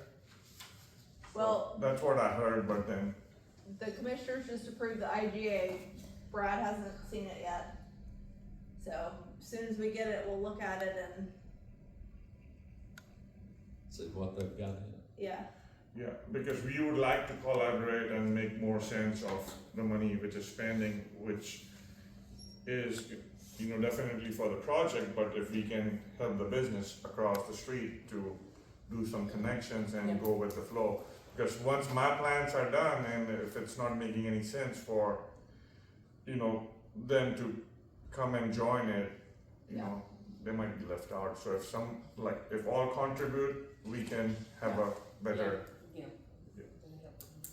Well, That's what I heard, but then, the commissioners just approved the IGA. Brad hasn't seen it yet. So, as soon as we get it, we'll look at it and, See what they've got in. yeah. yeah, because we would like to collaborate and make more sense of the money which is spending, which is, you know, definitely for the project, but if we can help the business across the street to do some connections and go with the flow. Because once my plans are done, and if it's not making any sense for, you know, them to come and join it, you Yeah. know, they might be left out. So if if all contribute, we can have a better. Yeah.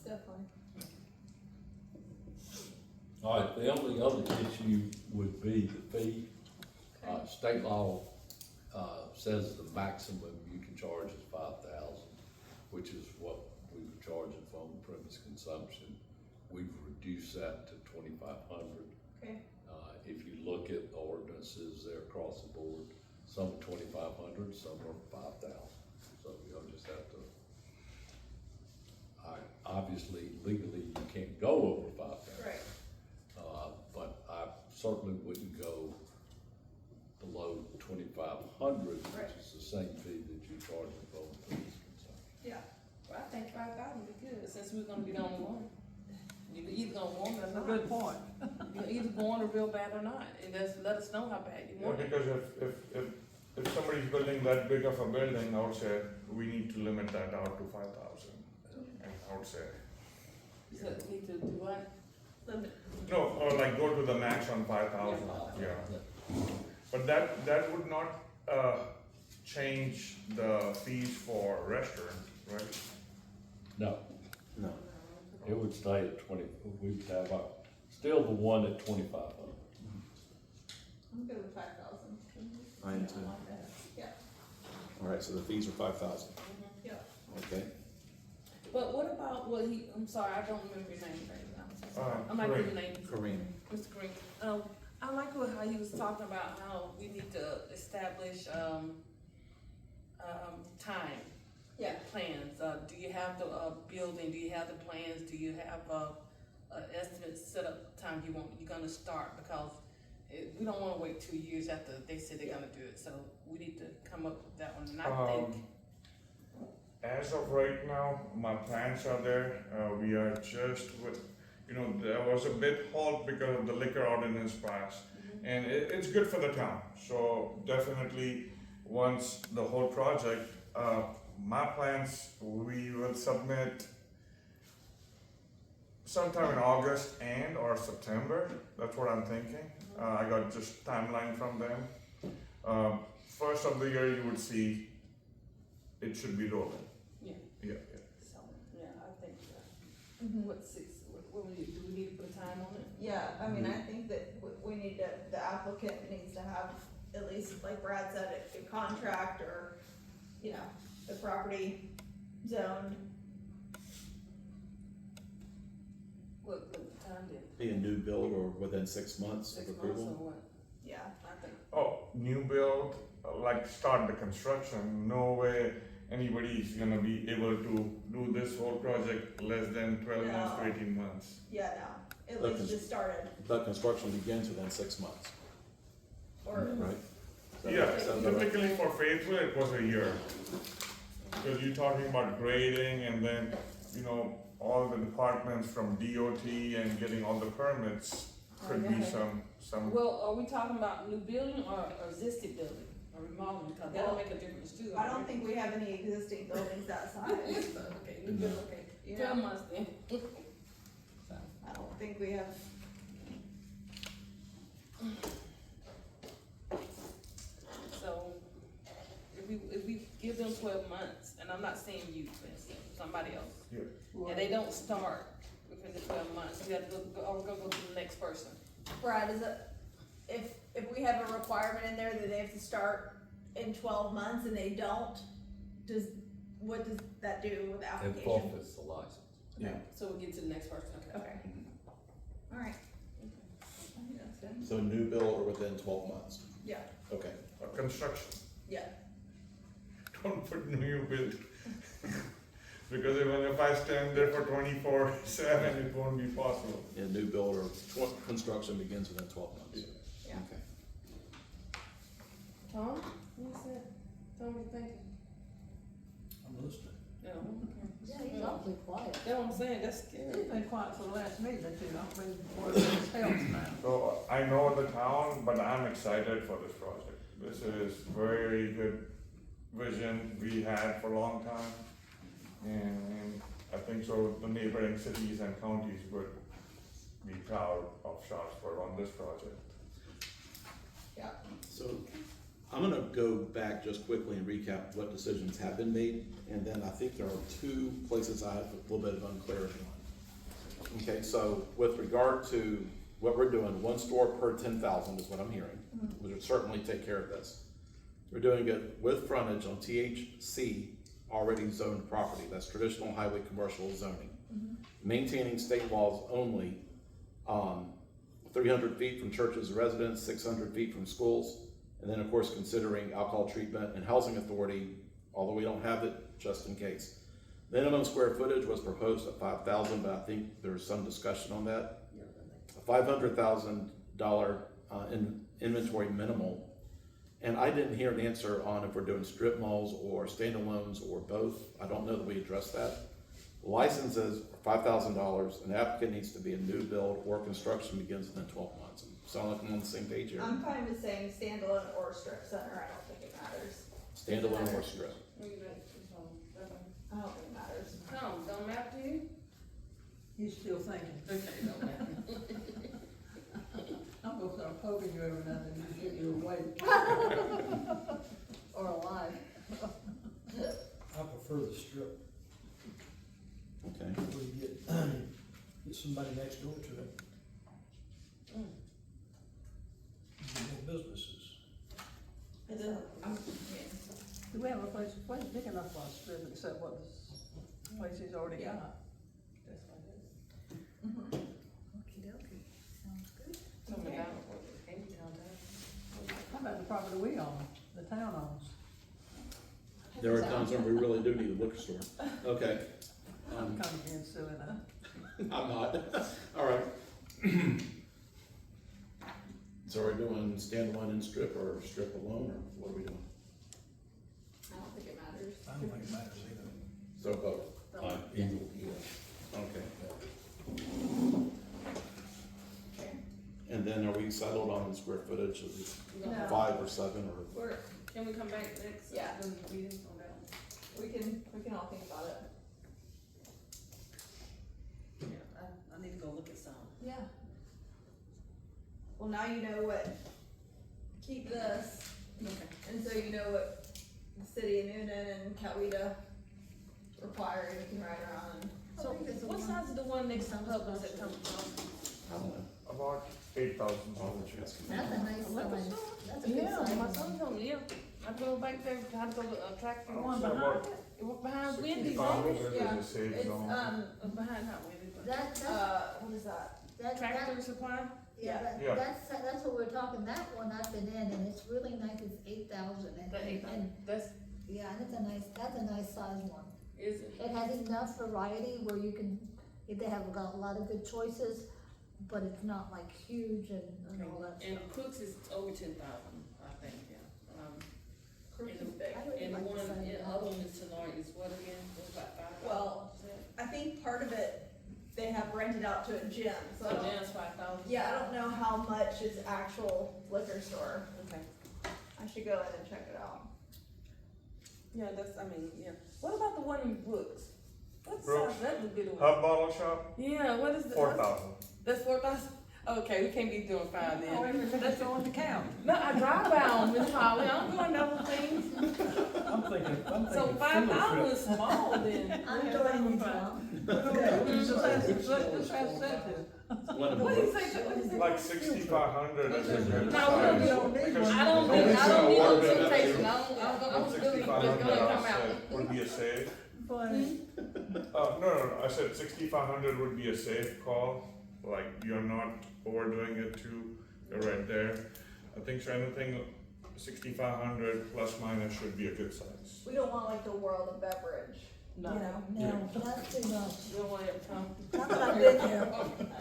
Definitely. All right, the only other issue would be the fee. State law, says the maximum you can charge is 5,000, which is what we were charging for on-premise consumption. We've reduced that to 2,500. Okay. If you look at the ordinances, they're across the board, some are 2,500, some are 5,000. So you'll just have to, obviously legally you can't go over 5,000. Right. But I certainly wouldn't go below 2,500, which is the same fee that you charge for on-premise consumption. Yeah. Well, I think 5,000 would be good, since we're gonna be the only one. You either gonna want it or That's a not. good point. You're either going real bad or not, and just let us know how bad you Yeah, want it. because if somebody's building that big of a building, I would say we need to limit that out to 5,000. And I would say, So we need to do what? Limit. no, or like go to the max on 5,000, yeah. But that would not, change the fees for restaurant, right? No, No. it would stay at 20, we would have still the one at 2,500. I'm good with 5,000. I am too. Yeah, All right, so the fees are 5,000, yeah. okay? But what about what he, I'm sorry, I don't remember your name right now. I'm so sorry. I'm not Kareem. good with names. Kareem. Mr. Green, I like how he was talking about how we need to establish, time. Yeah. Plans, do you have the, building, do you have the plans, do you have, estimate set up time you're gonna start? Because we don't wanna wait 2 years after they say they're gonna do it, so we need to come up with that one, and I think. As of right now, my plans are there, we are just with, there was a bit halt because of the liquor ordinance passed. And it's good for the town, so definitely, once the whole project, my plans, we will submit sometime in August or September, that's what I'm thinking. I got just timeline from them. First of the year, you would see, it should be rolling. Yeah. Yeah, So, yeah, I think, Mhm. what we need, do we need to put a time on it? Yeah, I mean, I think that we need to, the applicant needs to have, at least like Brad said, a contract or, the property zoned. What time did? Be a new build or within 6 months of 6 months approval? or what? Yeah. I think, new build, like start the construction, no way anybody's gonna be able to do this whole project less than 12 months to No. 18 months. Yeah, no, at Okay. least just started, But construction begins within 6 months, or, right? Yeah, Is that about right? typically for Faithful, it was a year. Because you're talking about grading and then, all the departments from DOT and getting all the permits could be some, well, are we talking about new building or existing building, or remodeling, cause that'll make a difference too. I don't think we have any existing buildings that size. Okay, new building, okay, Yeah. 12 months then. I don't think we have, So, if we give them 12 months, and I'm not saying you, for instance, somebody else, and they don't start within the 12 months, we have to we're gonna go to the next person. Brad, is it, if we have a requirement in there that they have to start in 12 months and they don't, what does that do with the It application? forfeits the license. Yeah. So we'll get to the next person, okay? Okay, alright. I think that's good. So new build or within 12 months, Yeah, okay. construction. yeah, Don't put new build. Because even if I stand there for 24/7, it won't be possible. Yeah, new build or construction begins within 12 months. yeah. Okay. Tom, what's that? Tom, what you thinking? I'm listening. No, okay. Yeah, he's awfully quiet. That's what I'm saying, that's He's scary. been quiet for the last meeting or two, I've been working his health now. So I know the town, but I'm excited for this project. This is very good vision we had for a long time. And I think so the neighboring cities and counties would be proud of Sharpsburg on this project. Yeah. So I'm gonna go back just quickly and recap what decisions have been made, and then I think there are 2 places I have a little bit of unclarity on. Okay, so with regard to what we're doing, 1 store per 10,000 is what I'm hearing. We would certainly take care of this. We're doing it with frontage on THC already zoned property, that's traditional highway commercial zoning. Maintaining state laws only, 300 feet from churches and residents, 600 feet from schools, and then of course considering alcohol treatment and housing authority, although we don't have it, just in case. Minimum square footage was proposed at 5,000, but I think there's some discussion on that. A $500,000 inventory minimal. And I didn't hear an answer on if we're doing strip malls or standalones or both. I don't know that we addressed that. Licenses are $5,000, and the applicant needs to be a new build or construction begins within 12 months. Sound like I'm on the same page here? I'm fine with saying standalone or strip center, I don't think it matters. Standalone or strip? What do you think? I don't think it matters. Tom, don't matter to you? He's still thinking. Okay, don't matter. I'm gonna start poking you every now and then, to get you away wait. Or alive. I prefer the strip, Okay. where you get somebody next door to it. Mm. More businesses. Do we have a place big enough for a strip except what the place he's already got? That's what it is. Mhm. Okey-dokey, sounds good. Some of that, can't be downtown. How about the property we own, the town owns? There are times when we really do need a liquor store. Okay. I'm kind of being silly now. I'm not. All right. So are we doing standalone and strip or strip alone, or what are we doing? I don't think it matters. I don't think it matters either. So both. Eagle, yeah. Okay. Okay. And then are we settled on the square footage of No. 5 or 7 or? We're, Can we come back next? Yeah. Meeting on that? we can all think about it. Yeah, I need to go look at some. Yeah. Well, now you know what, keep this, Okay. and so you know what the city of Noonan and Coweta require, and you can ride around. So, what size is the one next to Publix at Town of Sharpsburg? I don't know. About 8,000. All the checks. That's a nice size, that's a good Yeah, size. my son told me, yeah. I drove back there, had to go to a tractor. The one So behind about it? It was behind Wendy's, 6,500 Yeah, is a safe It's, zone. behind not Wendy's, but That, what is that? that, Tractor Supply. yeah, Yeah. that's what we're talking, that one I've been in, and it's really nice, it's 8,000, That ain't, and, that's, yeah, and that's a nice size one. is it? It has enough variety where you can, they have got a lot of good choices, but it's not like huge and all that And stuff. Cooks is over 10,000, I think, yeah. Cruise And is big. I really And the like the one, size of the that. other one is Sonora is what again? It's about 5,000. Well, I think part of it, they have rented out to a gym, so I So don't, that's 5,000? yeah, I don't know how much is actual liquor store. Okay. I should go in and check it out. Yeah, that's, I mean, yeah. What about the one in Brooks? What Brooks? size that would be the one? Hub bottle shop, Yeah, what is the? 4,000. That's 4,000? Okay, we can't be doing 5 Oh, wait a then. minute, let's go on the count. No, I drive down, Miss Holly, I'm doing other things. I'm thinking So field 5,000 trip. is small then. I'm Yeah, joining you, that's Tom. Just ask that to. One of What do you them. say, what do you say? Like 6,500 is a good No, we don't size. don't need Because one. I don't nobody's need, I don't gonna need no order that temptation, too. I was really, just 6,500 gonna come I out. said would be a safe. Funny. No, I said 6,500 would be a safe call, like you're not overdoing it too, you're right there. I think so anything 6,500 plus minus should be a good size. We don't want like the world of beverage, you No, know? No, that's too much. you don't want it to come. Not that I've been there,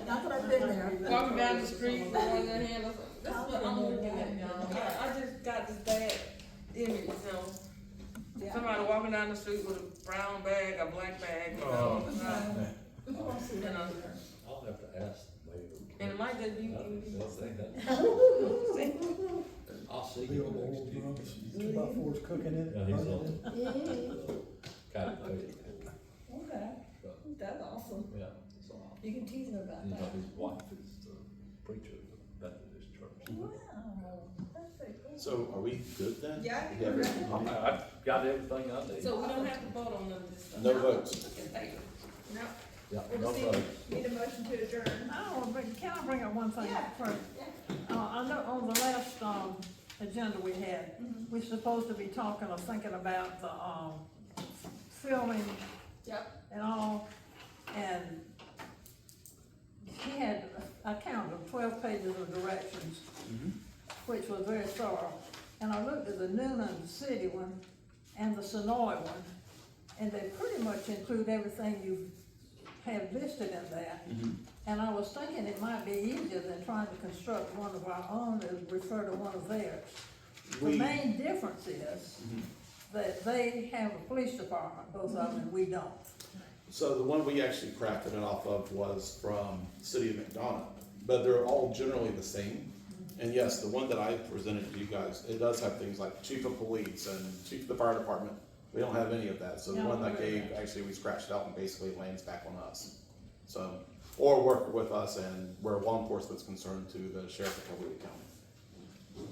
not that I've been there. Walking down the street, throwing their hand up, that's what I'm looking at, y'all. I just got this bad image, you know? Yeah. Somebody walking down the street with a brown bag, a black bag, you know? Oh. You know, I'll have to ask the mayor. and it might just be, They'll say that. I'll see Big you old next year. drums, 2x4s cooking in it. Yeah, he's burning on. it. Kind of thing. Okay, that's awesome. Yeah, so, You can tease her about you know, that. his wife is the preacher of the Methodist church. Wow, that's very cool. So are we good then? Yeah, I think We have we're good. everything we need? I've got everything I need. so we don't have to vote on none of this stuff. No votes. In favor. No, Yeah, we'll no just votes. need a motion to adjourn. Can I bring up one thing Yeah. first? I know on the last, agenda we had, we're supposed to be talking or thinking about the, filming Yep. and all, and he had, I counted 12 pages of directions, which was very thorough. And I looked at the Noonan City one and the Sonoy one, and they pretty much include everything you have listed in there. And I was thinking it might be easier than trying to construct one of our own and refer to one of theirs. The We- main difference is that they have a police department, both of them, and we don't. So the one we actually crafted it off of was from the city of McDonough, but they're all generally the same. And yes, the one that I presented to you guys, it does have things like chief of police and chief of the fire department. We don't have any of that, so the No, one that we don't. gave, actually we scratched out and basically lands back on us. So, or work with us and where law enforcement's concerned to the sheriff of Coweta County.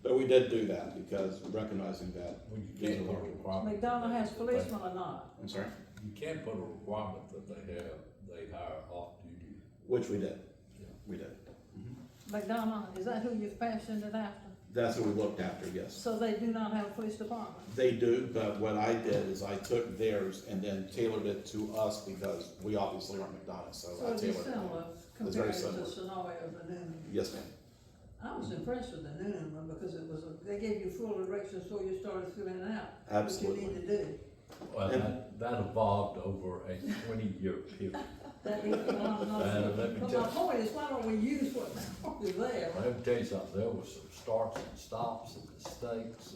But we did do that because recognizing that Well, you these are can't put a larger. requirement. McDonald has policemen or not? I'm sorry, You can't put a requirement that they hire off-duty. which we did. Yeah. We did. McDonald, is that who you've fashioned it after? That's what we looked after, yes. So they do not have a police department? They do, but what I did is I took theirs and then tailored it to us because we obviously aren't McDonald's, so So I it'd be tailored it. similar It's very compared to similar. the scenario of the Noonan. Yes, ma'am. I was impressed with the Noonan one because it was, they gave you full directions so you started filling it out. Absolutely. What you need to do. Well, that evolved over a 20-year period. That is, let me but tell my you. point is, why don't we use what's already there? Let me tell you something, there was some starts and stops and mistakes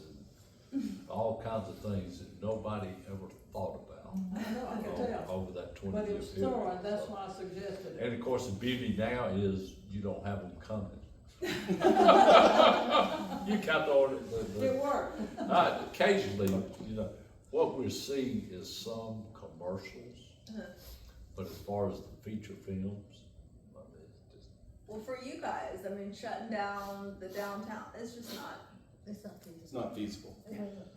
and all kinds of things that nobody ever thought about I know, I can tell. over that 20-year But it period. was thorough, and that's why I suggested it. And of course, the beauty now is you don't have them coming. You got the order. It worked. Occasionally, you know, what we're seeing is some commercials, but as far as the feature films, I mean, it's just. Well, for you guys, I mean, shutting down the downtown, it's just not, It's not It's feasible. not feasible. It isn't.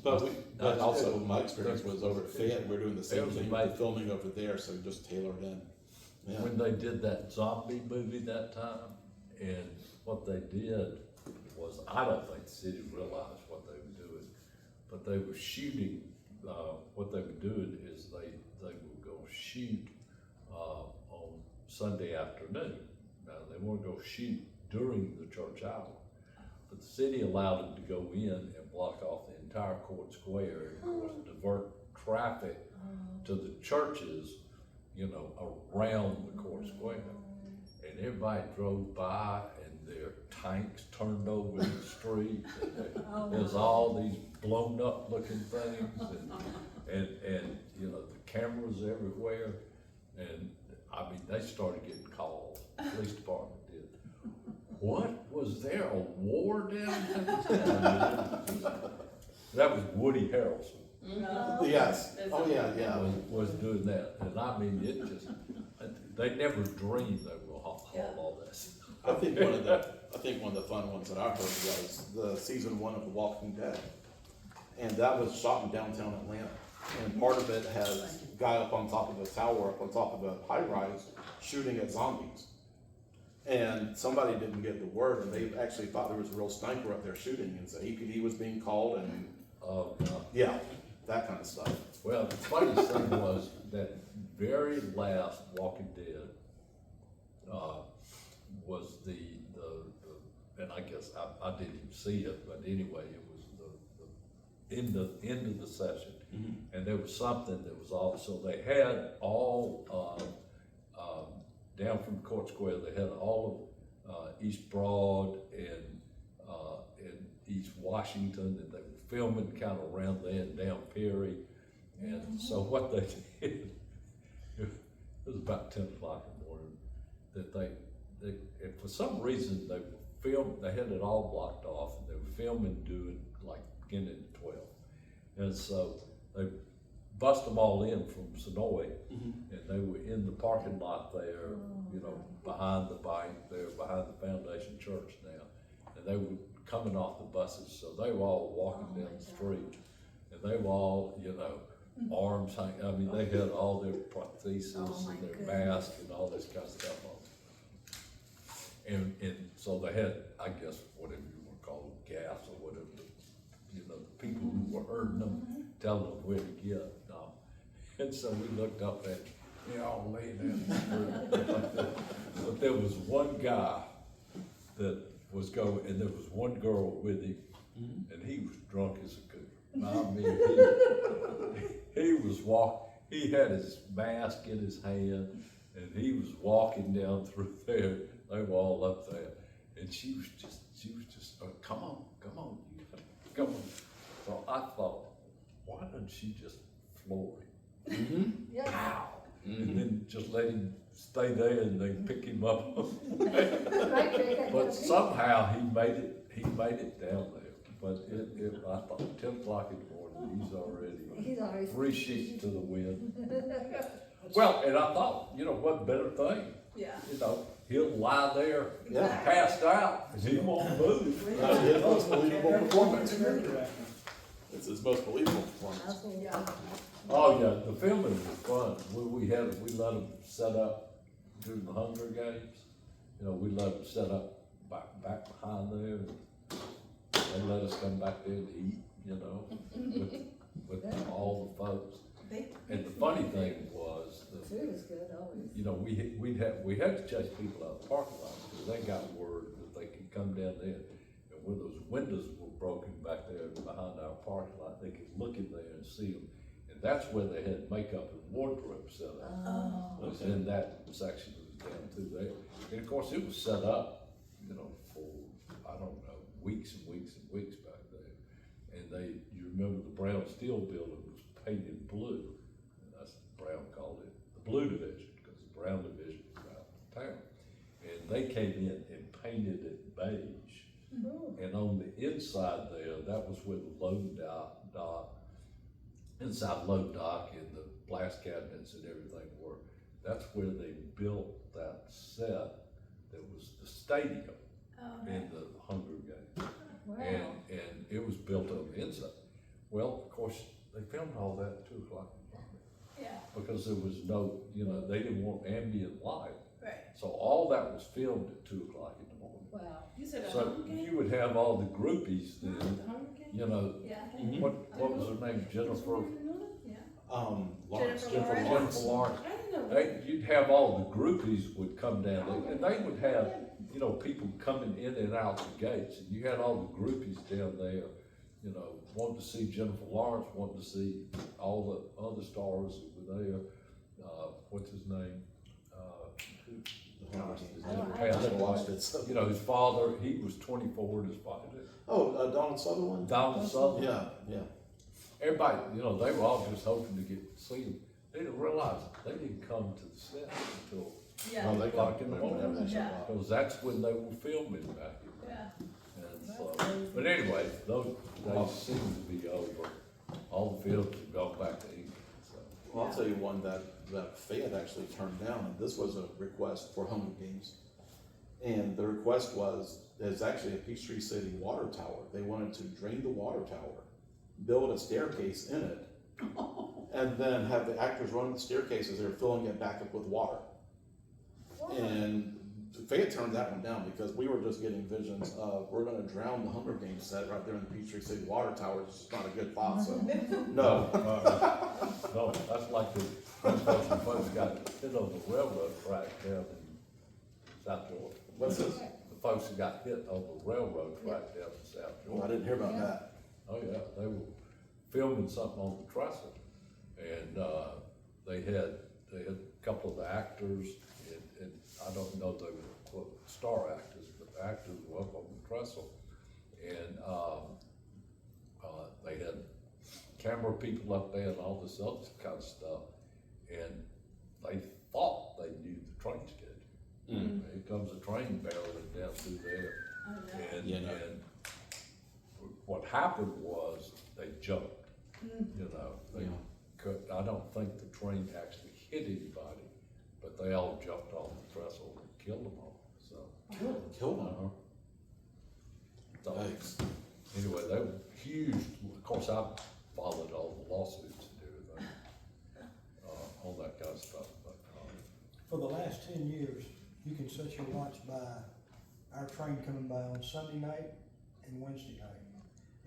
But That's also, good. my experience was over at Fayette, we're doing the same There's a thing, bite. with filming over there, so just tailored in. Yeah. When they did that zombie movie that time, and what they did was, I don't think the city realized what they were doing, but they were shooting, what they were doing is they would go shoot, on Sunday afternoon. Now, they weren't gonna shoot during the church hour, but the city allowed them to go in and block off the entire court square, and of course, divert traffic to the churches, you know, around the court square. And everybody drove by and their tanks turned over in the street. And there's all these blown up looking things and, you know, the cameras everywhere. And, I mean, they started getting calls, the police department did. What, was there a war down? That was Woody Harrelson. Yes, oh, yeah. Was doing that, and I mean, it just, they never dreamed they were gonna haul all this. I think one of the fun ones that I heard was the season 1 of The Walking Dead. And that was shot in downtown Atlanta. And part of it has a guy up on top of a tower, up on top of a high rise, shooting at zombies. And somebody didn't get the word, and they actually thought there was a real sniper up there shooting, and so APD was being called, and Oh, God. yeah, that kind of stuff. Well, the funniest thing was that very last Walking Dead, was the, and I guess I didn't even see it, but anyway, it was the end of the session. And there was something that was also, they had all, down from Court Square, they had all of, East Broad and East Washington, and they were filming kind of around there and down Perry. And so what they did, it was about 10 o'clock in the morning, that and for some reason, they had it all blocked off, and they were filming doing like beginning at 12. And so they bust them all in from Sonoy, and they were in the parking lot there, you know, behind the bank there, behind the Foundation Church now. And they were coming off the buses, so they were all walking down the street, and they were all, you know, arms hanging, I mean, they had all their prosthesis and their mask and all this kind of stuff on. And so they had, I guess, whatever you want to call it, gas or whatever, you know, the people who were hurting them, telling them where to get. And so we looked up at, they all laying in the street. But there was one guy that was going, and there was one girl with him, and he was drunk as a cooter. I mean, he was he had his mask in his hand, and he was walking down through there. They were all up there, and she was just, come on, you gotta, come on. So I thought, why doesn't she just floor him? Pow! And then just let him stay there, and they pick him up. But somehow he made it down there. But I thought 10 o'clock in the morning, he's already 3 sheets to the wind. Well, and I thought, you know, what better thing Yeah. You know, he'll lie there, Yeah. passed out, and he won't move. That's his most believable performance. Remember It's his most believable performance. That's what- Yeah. Oh, yeah, the filming was fun. We let them set up during the Hunger Games. You know, we let them set up back behind there. They let us come back there and eat, you know, with all the folks. They, And the funny thing was, Food is good, always. you know, we had to chase people out of the parking lot because they got word that they could come down there. And where those windows were broken back there behind our parking lot, they could look in there and see them. And that's where they had makeup and wardrobe set up. Oh. It was in that section that was down through there. And of course, it was set up, you know, for, I don't know, weeks and weeks and weeks back there. And you remember the Brown Steel building was painted blue. And that's, Brown called it the Blue Division, because the Brown Division was out of town. And they came in and painted it beige. And on the inside there, that was where the load dock, inside load dock and the blast cabinets and everything were. That's where they built that set that was the stadium in the Hunger Games. Wow. And it was built on the inside. Well, of course, they filmed all that at 2 o'clock in the morning yeah, because there was no, you know, they didn't want ambient light. right. So all that was filmed at 2 o'clock in the morning. Wow. You said a So Hunger Games? you would have all the groupies then, The Hunger Games? you know, Yeah, Mhm. what was her name, Jennifer yeah. Lawrence. Jennifer Jennifer Lawrence. I didn't know that. You'd have all the groupies would come down there, and they would have, you know, people coming in and out the gates, and you had all the groupies down there, you know, wanting to see Jennifer Lawrence, wanting to see all the other stars that were there. What's his name? I never watched it, so. You know, his father, he was 24, and his father, Oh, Donald Sutherland? Donald Sutherland. Yeah, yeah. Everybody, you know, they were all just hoping to get to see him. They didn't realize they didn't come to the set until Yeah, No, they O'clock got in the whenever morning. they show Yeah. up. Because that's when they were filming back here. yeah. And so, but anyway, those days seem to be over. All the films have gone back to England, so. Well, I'll tell you one that Fayette actually turned down, and this was a request for Hunger Games. And the request was, there's actually a Peachtree City water tower. They wanted to drain the water tower, build a staircase in it, and then have the actors run the staircase as they're filling it back up with water. And Fayette turned that one down because we were just getting visions of, we're gonna drown the Hunger Games set right there in the Peachtree City water tower. It's just not a good thought, so, no. No, that's like the folks got hit on the railroad track down in South Georgia. What's this? The folks who got hit on the railroad track down in South Oh, I Georgia. didn't hear about that. Oh, yeah, they were filming something on the trestle, and, they had a couple of the actors, and I don't know if they were quote star actors, but the actors were up on the trestle, and, they had camera people up there and all this other kind of stuff, and they thought they knew the train schedule. Here comes a train barreling down through there, and, Yeah, no. and what happened was they jumped, you know, they could, I don't think the train actually hit anybody, but they all jumped off the trestle and killed them all, so. Killed them. So, Yikes. anyway, they were huge, of course, I followed all the lawsuits and everything, all that kind of stuff, but, For the last 10 years, you can set your watch by our train coming by on Sunday night and Wednesday night.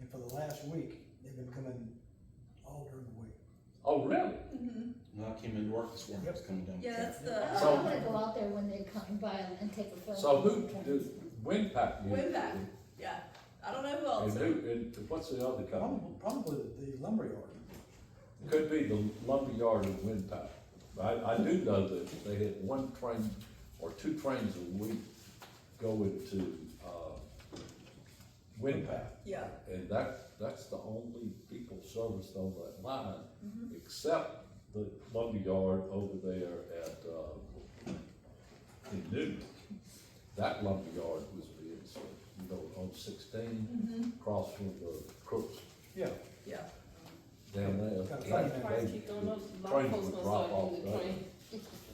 And for the last week, they've been coming all during the week. oh, really? When I came into work this morning, I was coming down. Yeah, that's I the, So- wanna go out there when they come by and take a film. So who, did Windpack? Windpack. yeah. I don't know who else. And who, and what's the other company? Probably the lumberyard. Could be the lumberyard and Windpack. I do know that they had one train or 2 trains a week going to, Windpack. Yeah, And that's the only people serviced on that line, except the lumberyard over there at, in Newton. That lumberyard was being, you know, on 16, across from the Crooks Yeah. yeah. down there. Got a That- train there. Price they- keep going up, a lot of trains folks would gonna drop start off using the there. train.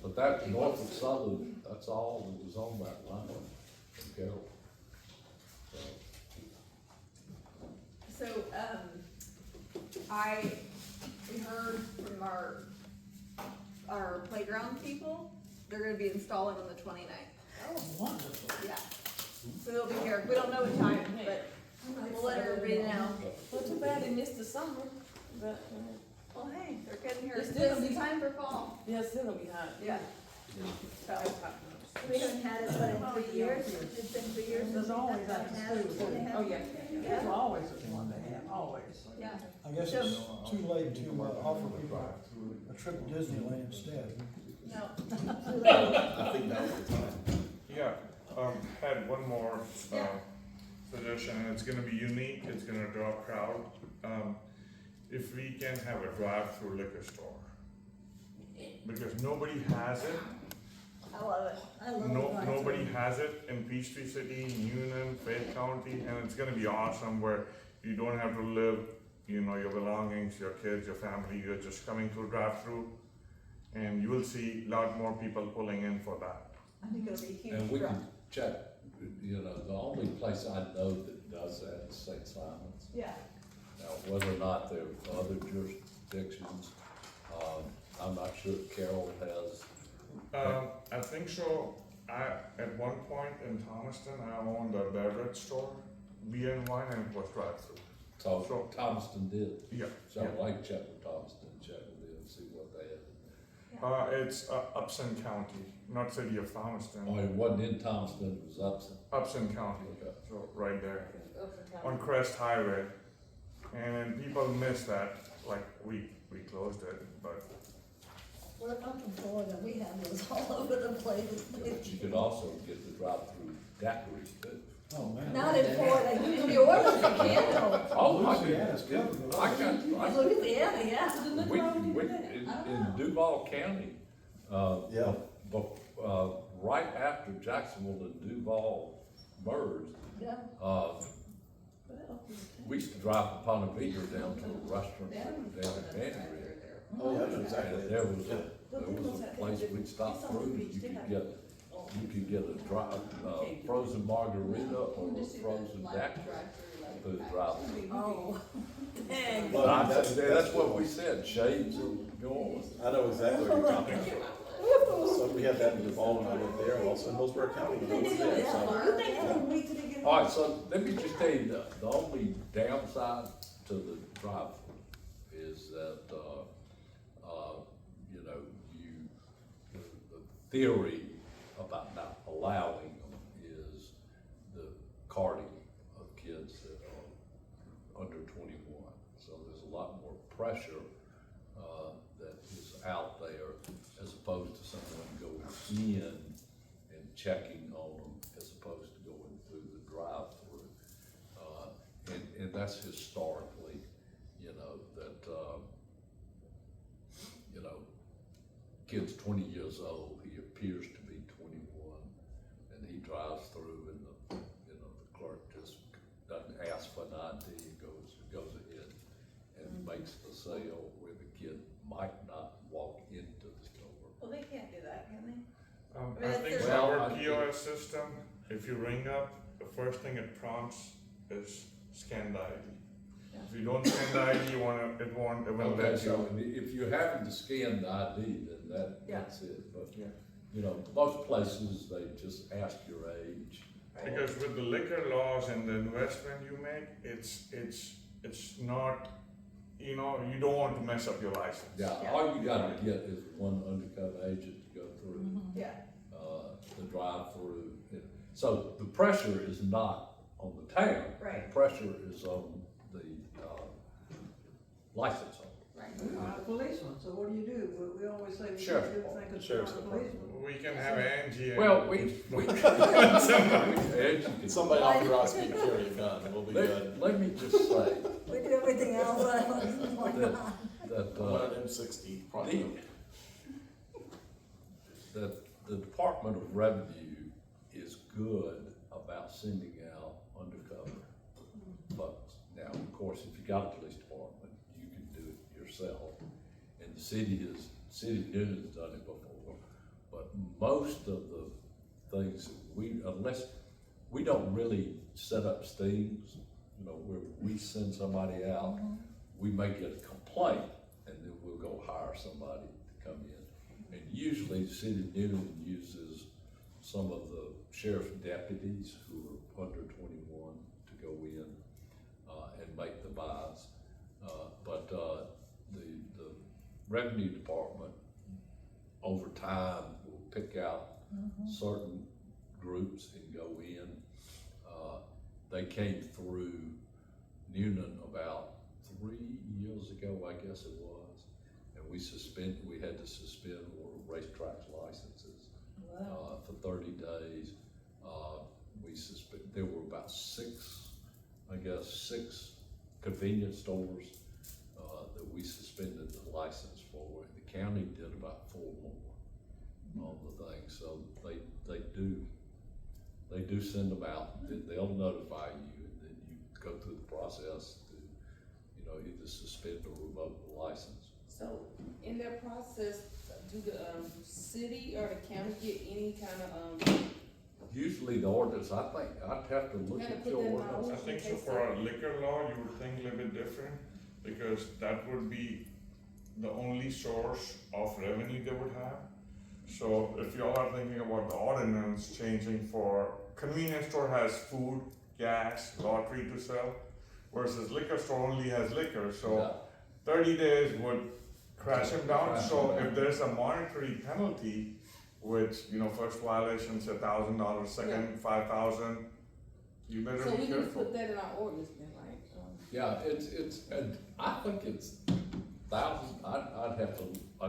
But But that north of Southern, that's all that was on that line from Carroll. So, So, we heard from our playground people, they're gonna be installing on the 29th. Oh, wonderful. Yeah. So they'll be here, we don't know what time, but we'll let everybody know. Well, too bad they missed the summer, but, Well, hey, they're getting here, It's it's still gonna be- time for fall. yeah, it's still gonna be hot. Yeah. So, We haven't had it, what, in 3 years? It's been 3 years. There's since we always got after that. school. They have- Oh, yeah. There's always one they have, always. yeah. I guess it's too late to offer people a trip to Disneyland instead. No. I think that was the time. Yeah, had one more, Yeah. suggestion, and it's gonna be unique, it's gonna draw a crowd. If we can have a drive-through liquor store, because nobody has it. I love it. I love No, drive-through. nobody has it in Peachtree City, Union, Fayette County, and it's gonna be awesome where you don't have to live, you know, your belongings, your kids, your family, you're just coming through drive-through. And you will see a lot more people pulling in for that. I think it'll be a huge and we draw. can check, you know, the only place I know that does that is St. Simon's. Yeah. Now, whether or not there are other jurisdictions, I'm not sure if Carroll has. I think so. At one point in Thomaston, I owned a beverage store, beer and wine, and it was drive-through. So Sure. Thomaston did. Yeah. So I'd like to check with Thomaston, check with them, and see what they had. It's Upson County, not city of Thomaston. Oh, it wasn't in Thomaston, it was Upson. Upson County, Okay. so right there on Crest Highway. And people miss that, like we closed it, but Well, I'm from Florida, we have those all over the place. But you could also get the drive-through daiquiris too. Oh, man. Not in Florida, usually orders you can though. Oh, I Louisiana's covered with all that. Louisiana, yeah. we, in Duval County, Yeah. right after Jacksonville and Duval merged, Yeah. we used to drive to Ponte Vedra down to a restaurant down in Mandarin. Oh, yeah, that's exactly. And there was a place we'd stop through, you could get a frozen margarita or a frozen daiquiri through the drive-thru. Oh, dang. Well, That's what we said, shades of New Orleans. I know exactly what you're talking about. So we had that in Duval when I lived there, and also in Hillsborough County when I was there, so. You think they can wait till they get? All right, so let me just tell you, the only downside to the drive-thru is that, you know, the theory about not allowing them is the carding of kids that are under 21. So there's a lot more pressure, that is out there as opposed to someone going in and checking on them as opposed to going through the drive-through. And that's historically, you know, that, you know, kid's 20 years old, he appears to be 21, and he drives through and the, you know, the clerk just doesn't ask for an ID, goes ahead and makes the sale where the kid might not walk into the store. Well, they can't do that, can they? I think Well, for our I- POS system, if you ring up, the first thing it prompts is scan the ID. If you don't scan the ID, it won't Okay, let so you. if you're having to scan the ID, then Yeah. that's it, but, Yeah. you know, most places, they just ask your age. Because with the liquor laws and the investment you make, it's not, you know, you don't want to mess up your license. Yeah, Yeah. all you gotta get is one undercover agent to go through, Yeah. the drive-through. So the pressure is not on the town. Right. The pressure is on the, license holder. Right. We're not a policeman, so what do? We always say we Sheriff's can't do anything because we're Sheriff's not a Department. policeman. We can have Angie. and- Well, we Somebody authorized me to carry a gun, and we'll be good. Let me just say We do everything else. that, One M60, probably. that the Department of Revenue is good about sending out undercover folks. Now, of course, if you got a police department, you can do it yourself, and the city of Newton's done it before. But most of the things that unless, we don't really set up stings, you know, where we send somebody out, we may get a complaint, and then we'll go hire somebody to come in. And usually the city of Newnan uses some of the sheriff's deputies who are under 21 to go in, and make the buys. But the revenue department, over time, will pick out certain groups and go in. They came through Newnan about 3 years ago, I guess it was, and we had to suspend racetracks licenses for 30 days. There were about six convenience stores that we suspended the license for. The county did about 4 more on the thing, so they do send them out. They'll notify you, and then you go through the process to, you know, either suspend or revoke the license. So in that process, do the city or the county get any kind of Usually the ordinance, I think, I'd have to look Kinda at put your that in ordinance. I think so for our liquor law, you would think a little bit different, because that would be the only source of revenue they would have. So if y'all are thinking about the ordinance changing for, convenience store has food, gas, lottery to sell, versus liquor store only has liquor, so 30 days would crash them down. So if there's a monetary penalty, which, you know, first violation's $1,000, second $5,000, you better so be we can careful. put that in our ordinance then, right? Yeah, and I think it's thousands, I'd have to, I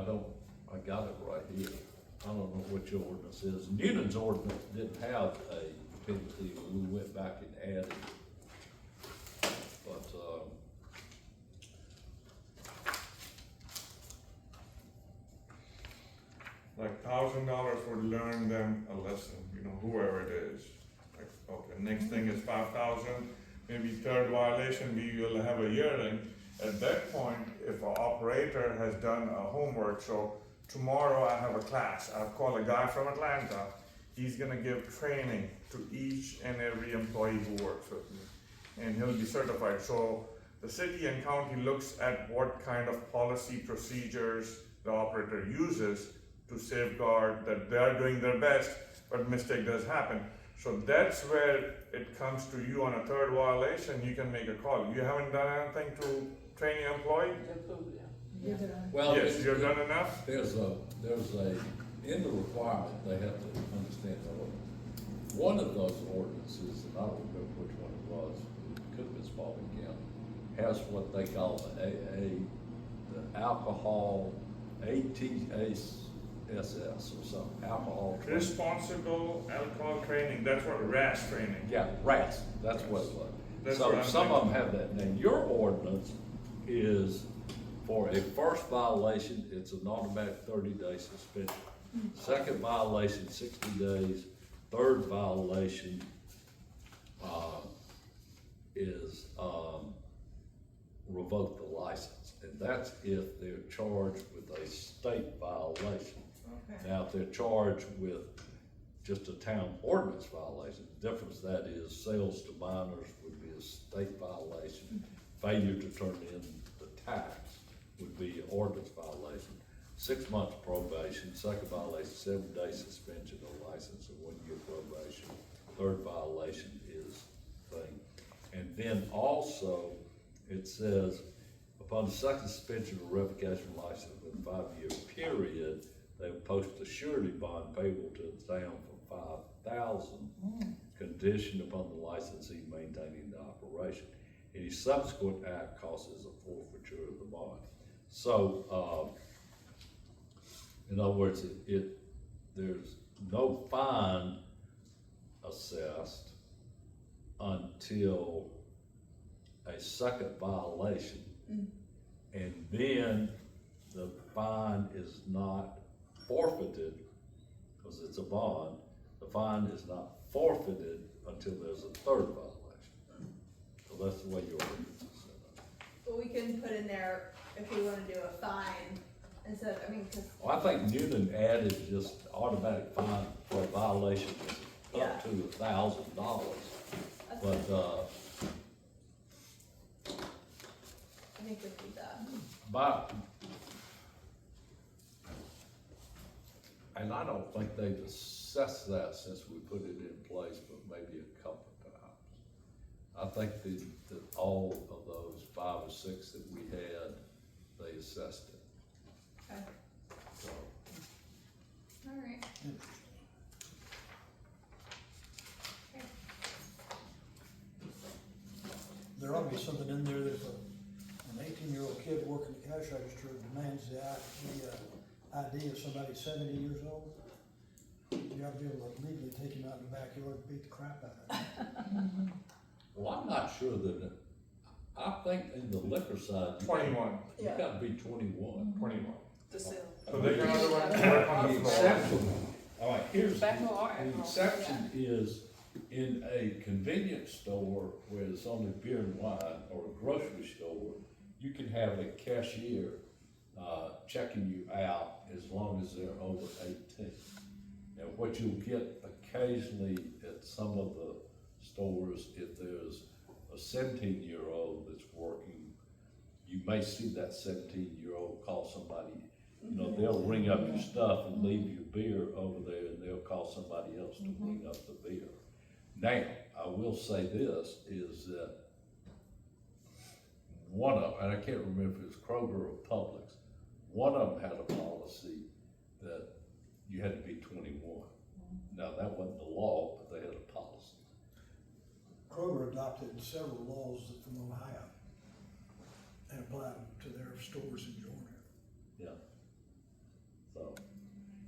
got it right here. I don't know what your ordinance is. Newton's ordinance didn't have a penalty, we went back and added. But, Like $1,000 would learn them a lesson, you know, whoever it is. Like, okay, next thing is 5,000, maybe third violation, we will have a hearing. At that point, if an operator has done a homework, so tomorrow I have a class, I've called a guy from Atlanta, he's gonna give training to each and every employee who works with me, and he'll be certified. So the city and county looks at what kind of policy procedures the operator uses to safeguard that they are doing their best, but mistake does happen. So that's where it comes to you on a third violation, you can make a call. You haven't done anything to train your employee? well, Yes, you've done enough? there's a, in the requirement, they have to understand the ordinance. One of those ordinances, and I don't remember which one it was, it could have been Spalding County, has what they call the AA, the alcohol, ATSS or something, alcohol. Responsible alcohol training, that's what RAS training. Yeah, RAS, that's what it was. That's So what I'm some of them thinking. have that. Now, your ordinance is for a first violation, it's an automatic 30-day suspension. Second violation, 60 days. Third violation, is, revoke the license. And that's if they're charged with a state violation. Okay. Now, if they're charged with just a town ordinance violation, the difference that is sales to minors would be a state violation. Failure to turn in the tax would be an ordinance violation. 6 months probation, second violation, 7-day suspension of license, and 1 year probation. Third violation is thing. And then also, it says, upon the second suspension or revocation of license within a 5-year period, they will post a surety bond payable to the town for $5,000, conditioned upon the licensee maintaining the operation. Any subsequent act causes a forfeiture of the bond. So, in other words, there's no fine assessed until a second violation. And then the fine is not forfeited, because it's a bond, the fine is not forfeited until there's a third violation. So that's the way your ordinance is set up. But we can put in there, if we wanna do a fine Is that, I mean, cause, Well, I think Newnan added just automatic fine for a violation Yeah. up to $1,000. that's, But, I think we do that. and I don't think they've assessed that since we put it in place, but maybe a couple of times. I think that all of those 5 or 6 that we had, they assessed it, Okay, so. alright. There ought to be something in there that if an 18-year-old kid working the cash register demands the ID of somebody 70 years old, you ought to be able to legally take him out in the backyard and beat the crap out of him. Well, I'm not sure that, I think in the liquor side, you 21. gotta be 21. 21. To sell. So they can otherwise work on The the floor. exception, all right, here's, Tobacco or the alcohol, exception is in a convenience store where it's only beer and wine, or a grocery store, you can have a cashier, checking you out as long as they're over 18. And what you'll get occasionally at some of the stores, if there's a 17-year-old that's working, you may see that 17-year-old call somebody, you know, they'll ring up your stuff and leave your beer over there, and they'll call somebody else to ring up the beer. Now, I will say this, is that one of, and I can't remember if it was Kroger or Publix, one of them had a policy that you had to be 21. Now, that wasn't the law, but they had a policy. Kroger adopted several laws from Ohio and applied them to their stores in Georgia. Yeah. So,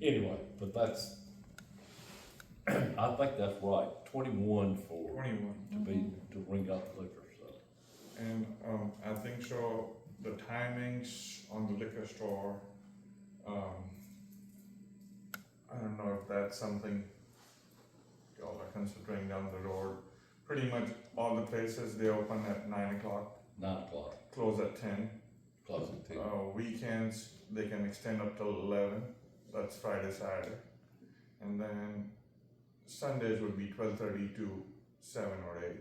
anyway, but that's, I think that's right, 21 for, 21. to ring up liquor, so. And I think so, the timings on the liquor store, I don't know if that's something y'all are considering down the road. Pretty much all the places, they open at 9 o'clock, 9 o'clock, close at 10. close at 10. Weekends, they can extend up till 11, that's Friday, Saturday. And then Sundays would be 12:30 to 7 or 8.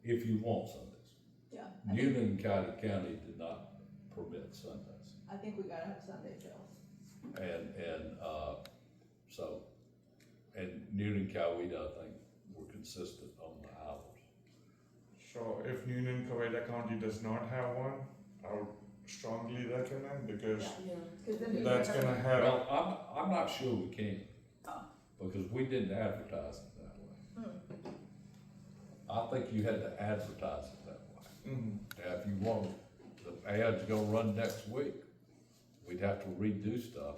If you want Sundays. Yeah, I think, Newnan and County did not permit Sundays. I think we gotta have Sunday sales. So, and Newnan, Coweta, I think, were consistent on the hours. So if Union Coweta County does not have one, I would strongly recommend, because Yeah. Cause then we that's gotta- gonna have, Well, I'm not sure we can, Oh. because we didn't advertise it that way. I think you had to advertise it that way. Now, if you want, the ad's gonna run next week, we'd have to redo stuff.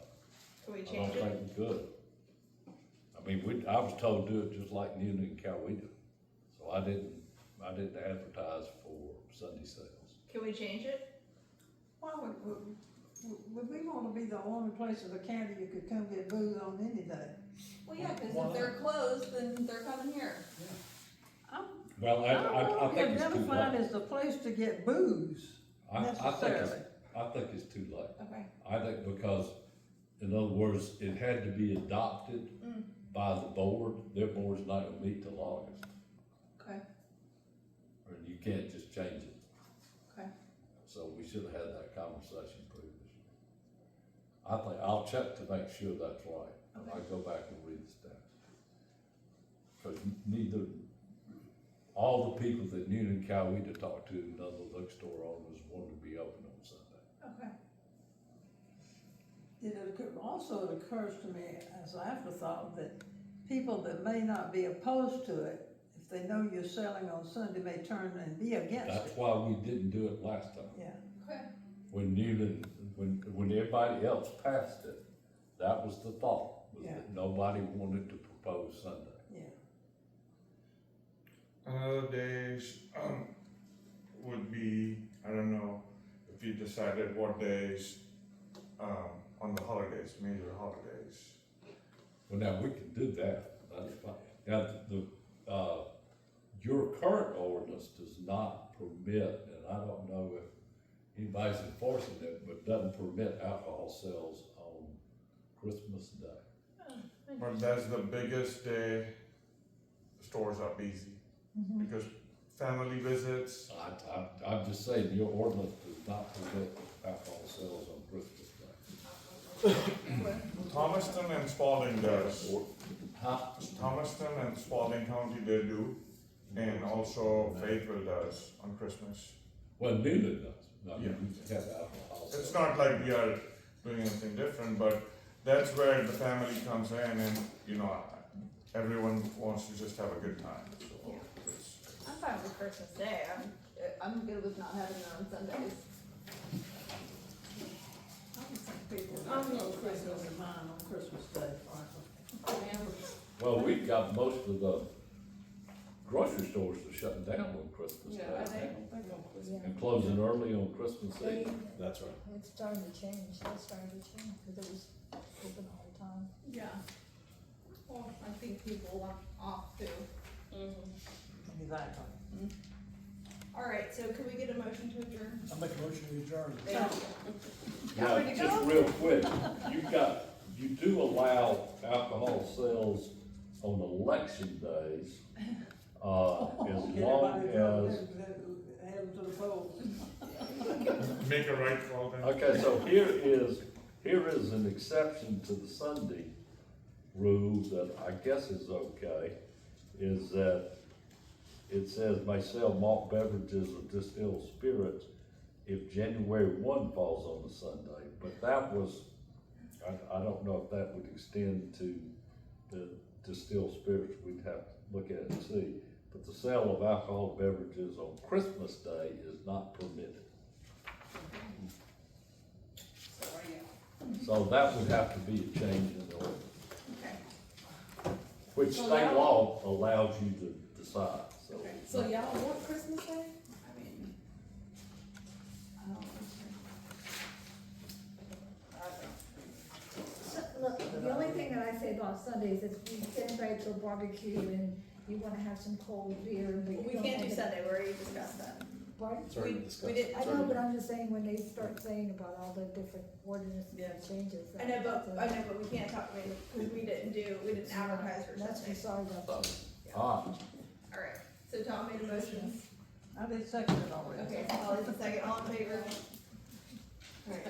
Can we I don't change it? think we could. I mean, I was told to do it just like Newnan and Coweta, so I didn't advertise for Sunday sales. Can we change it? Why would we wanna be the only place in the county you could come get booze on any day? Well, yeah, cause Why if they're closed, then they're coming here. Well, I don't I wanna be think it's too identified late. as the place to get booze I think necessarily. it's too late. Okay. I think because, in other words, it had to be adopted by the board. Their board's not gonna meet till August, Okay, and you can't just change it. okay. So we should have had that conversation previously. I think, I'll check to make sure that's right, and I'll go back and read the stats. Cause neither, all the people that Newnan Coweta talked to, none of the liquor store owners wanted to be open on Sunday. Okay. Also, it occurs to me as an afterthought that people that may not be opposed to it, if they know you're selling on Sunday, may turn and be against That's it. why we didn't do it last time. Yeah. Okay. When Newnan, when everybody else passed it, that was the thought, was Yeah. that nobody wanted to propose Sunday. Yeah. another days, would be, I don't know, if you decided what days, on the holidays, major holidays. Well, now, we can do that, that's fine. Now, your current ordinance does not permit, and I don't know if anybody's enforcing it, but doesn't permit alcohol sales on Christmas Day. But that's the biggest day stores are busy, because family visits, I'm just saying, your ordinance does not permit alcohol sales on Christmas Day. Thomaston and Spalding does. Huh? Thomaston and Spalding County, they do, and also Fayetteville does on Christmas. Well, Newton does, no, Yeah. you have alcohol sales. It's not like we are doing anything different, but that's where the family comes in and, you know, everyone wants to just have a good time, so. it's- I'm fine with Christmas Day, I'm good with not having it on Sundays. I'm on Christmas and mine on Christmas Day, Well, we've got most of the grocery stores are shutting down on Christmas Yeah, Day. they don't think on Christmas. And closing early on Christmas They, Eve. That's right. it's starting to change, that's starting to change, because it was open all the time. Yeah. Well, I think people want off too. exactly. Alright, so could we get a motion to adjourn? I make a motion to adjourn. Yeah, ready to just go? real quick, you do allow alcohol sales on election days, as long as, Head them to the polls. Make a right call then. okay, so here is an exception to the Sunday rule that I guess is okay, is that it says may sell malt beverages or distilled spirits if January 1 falls on a Sunday, but that was, I don't know if that would extend to the distilled spirits, we'd have to look at it and see. But the sale of alcohol beverages on Christmas Day is not permitted. So that would have to be a change in the ordinance, Okay. which So state y'all- law allows you to decide, so. So y'all want Christmas Day? I mean, I don't know. So, look, the only thing that I say about Sundays is if you get invited to a barbecue and you wanna have some cold beer, but you We don't can't do have it- Sunday, we already discussed that. Pardon? It's already We discussed. didn't- I know, but I'm just saying, when they start saying about all the different ordinances Yeah. and changes. I know, but we can't talk, because we didn't advertise for That's Sunday. sorry about that. Ah, Alright, so Tom made a motion. I did second it already. Okay, all in second, all in favor? Alright,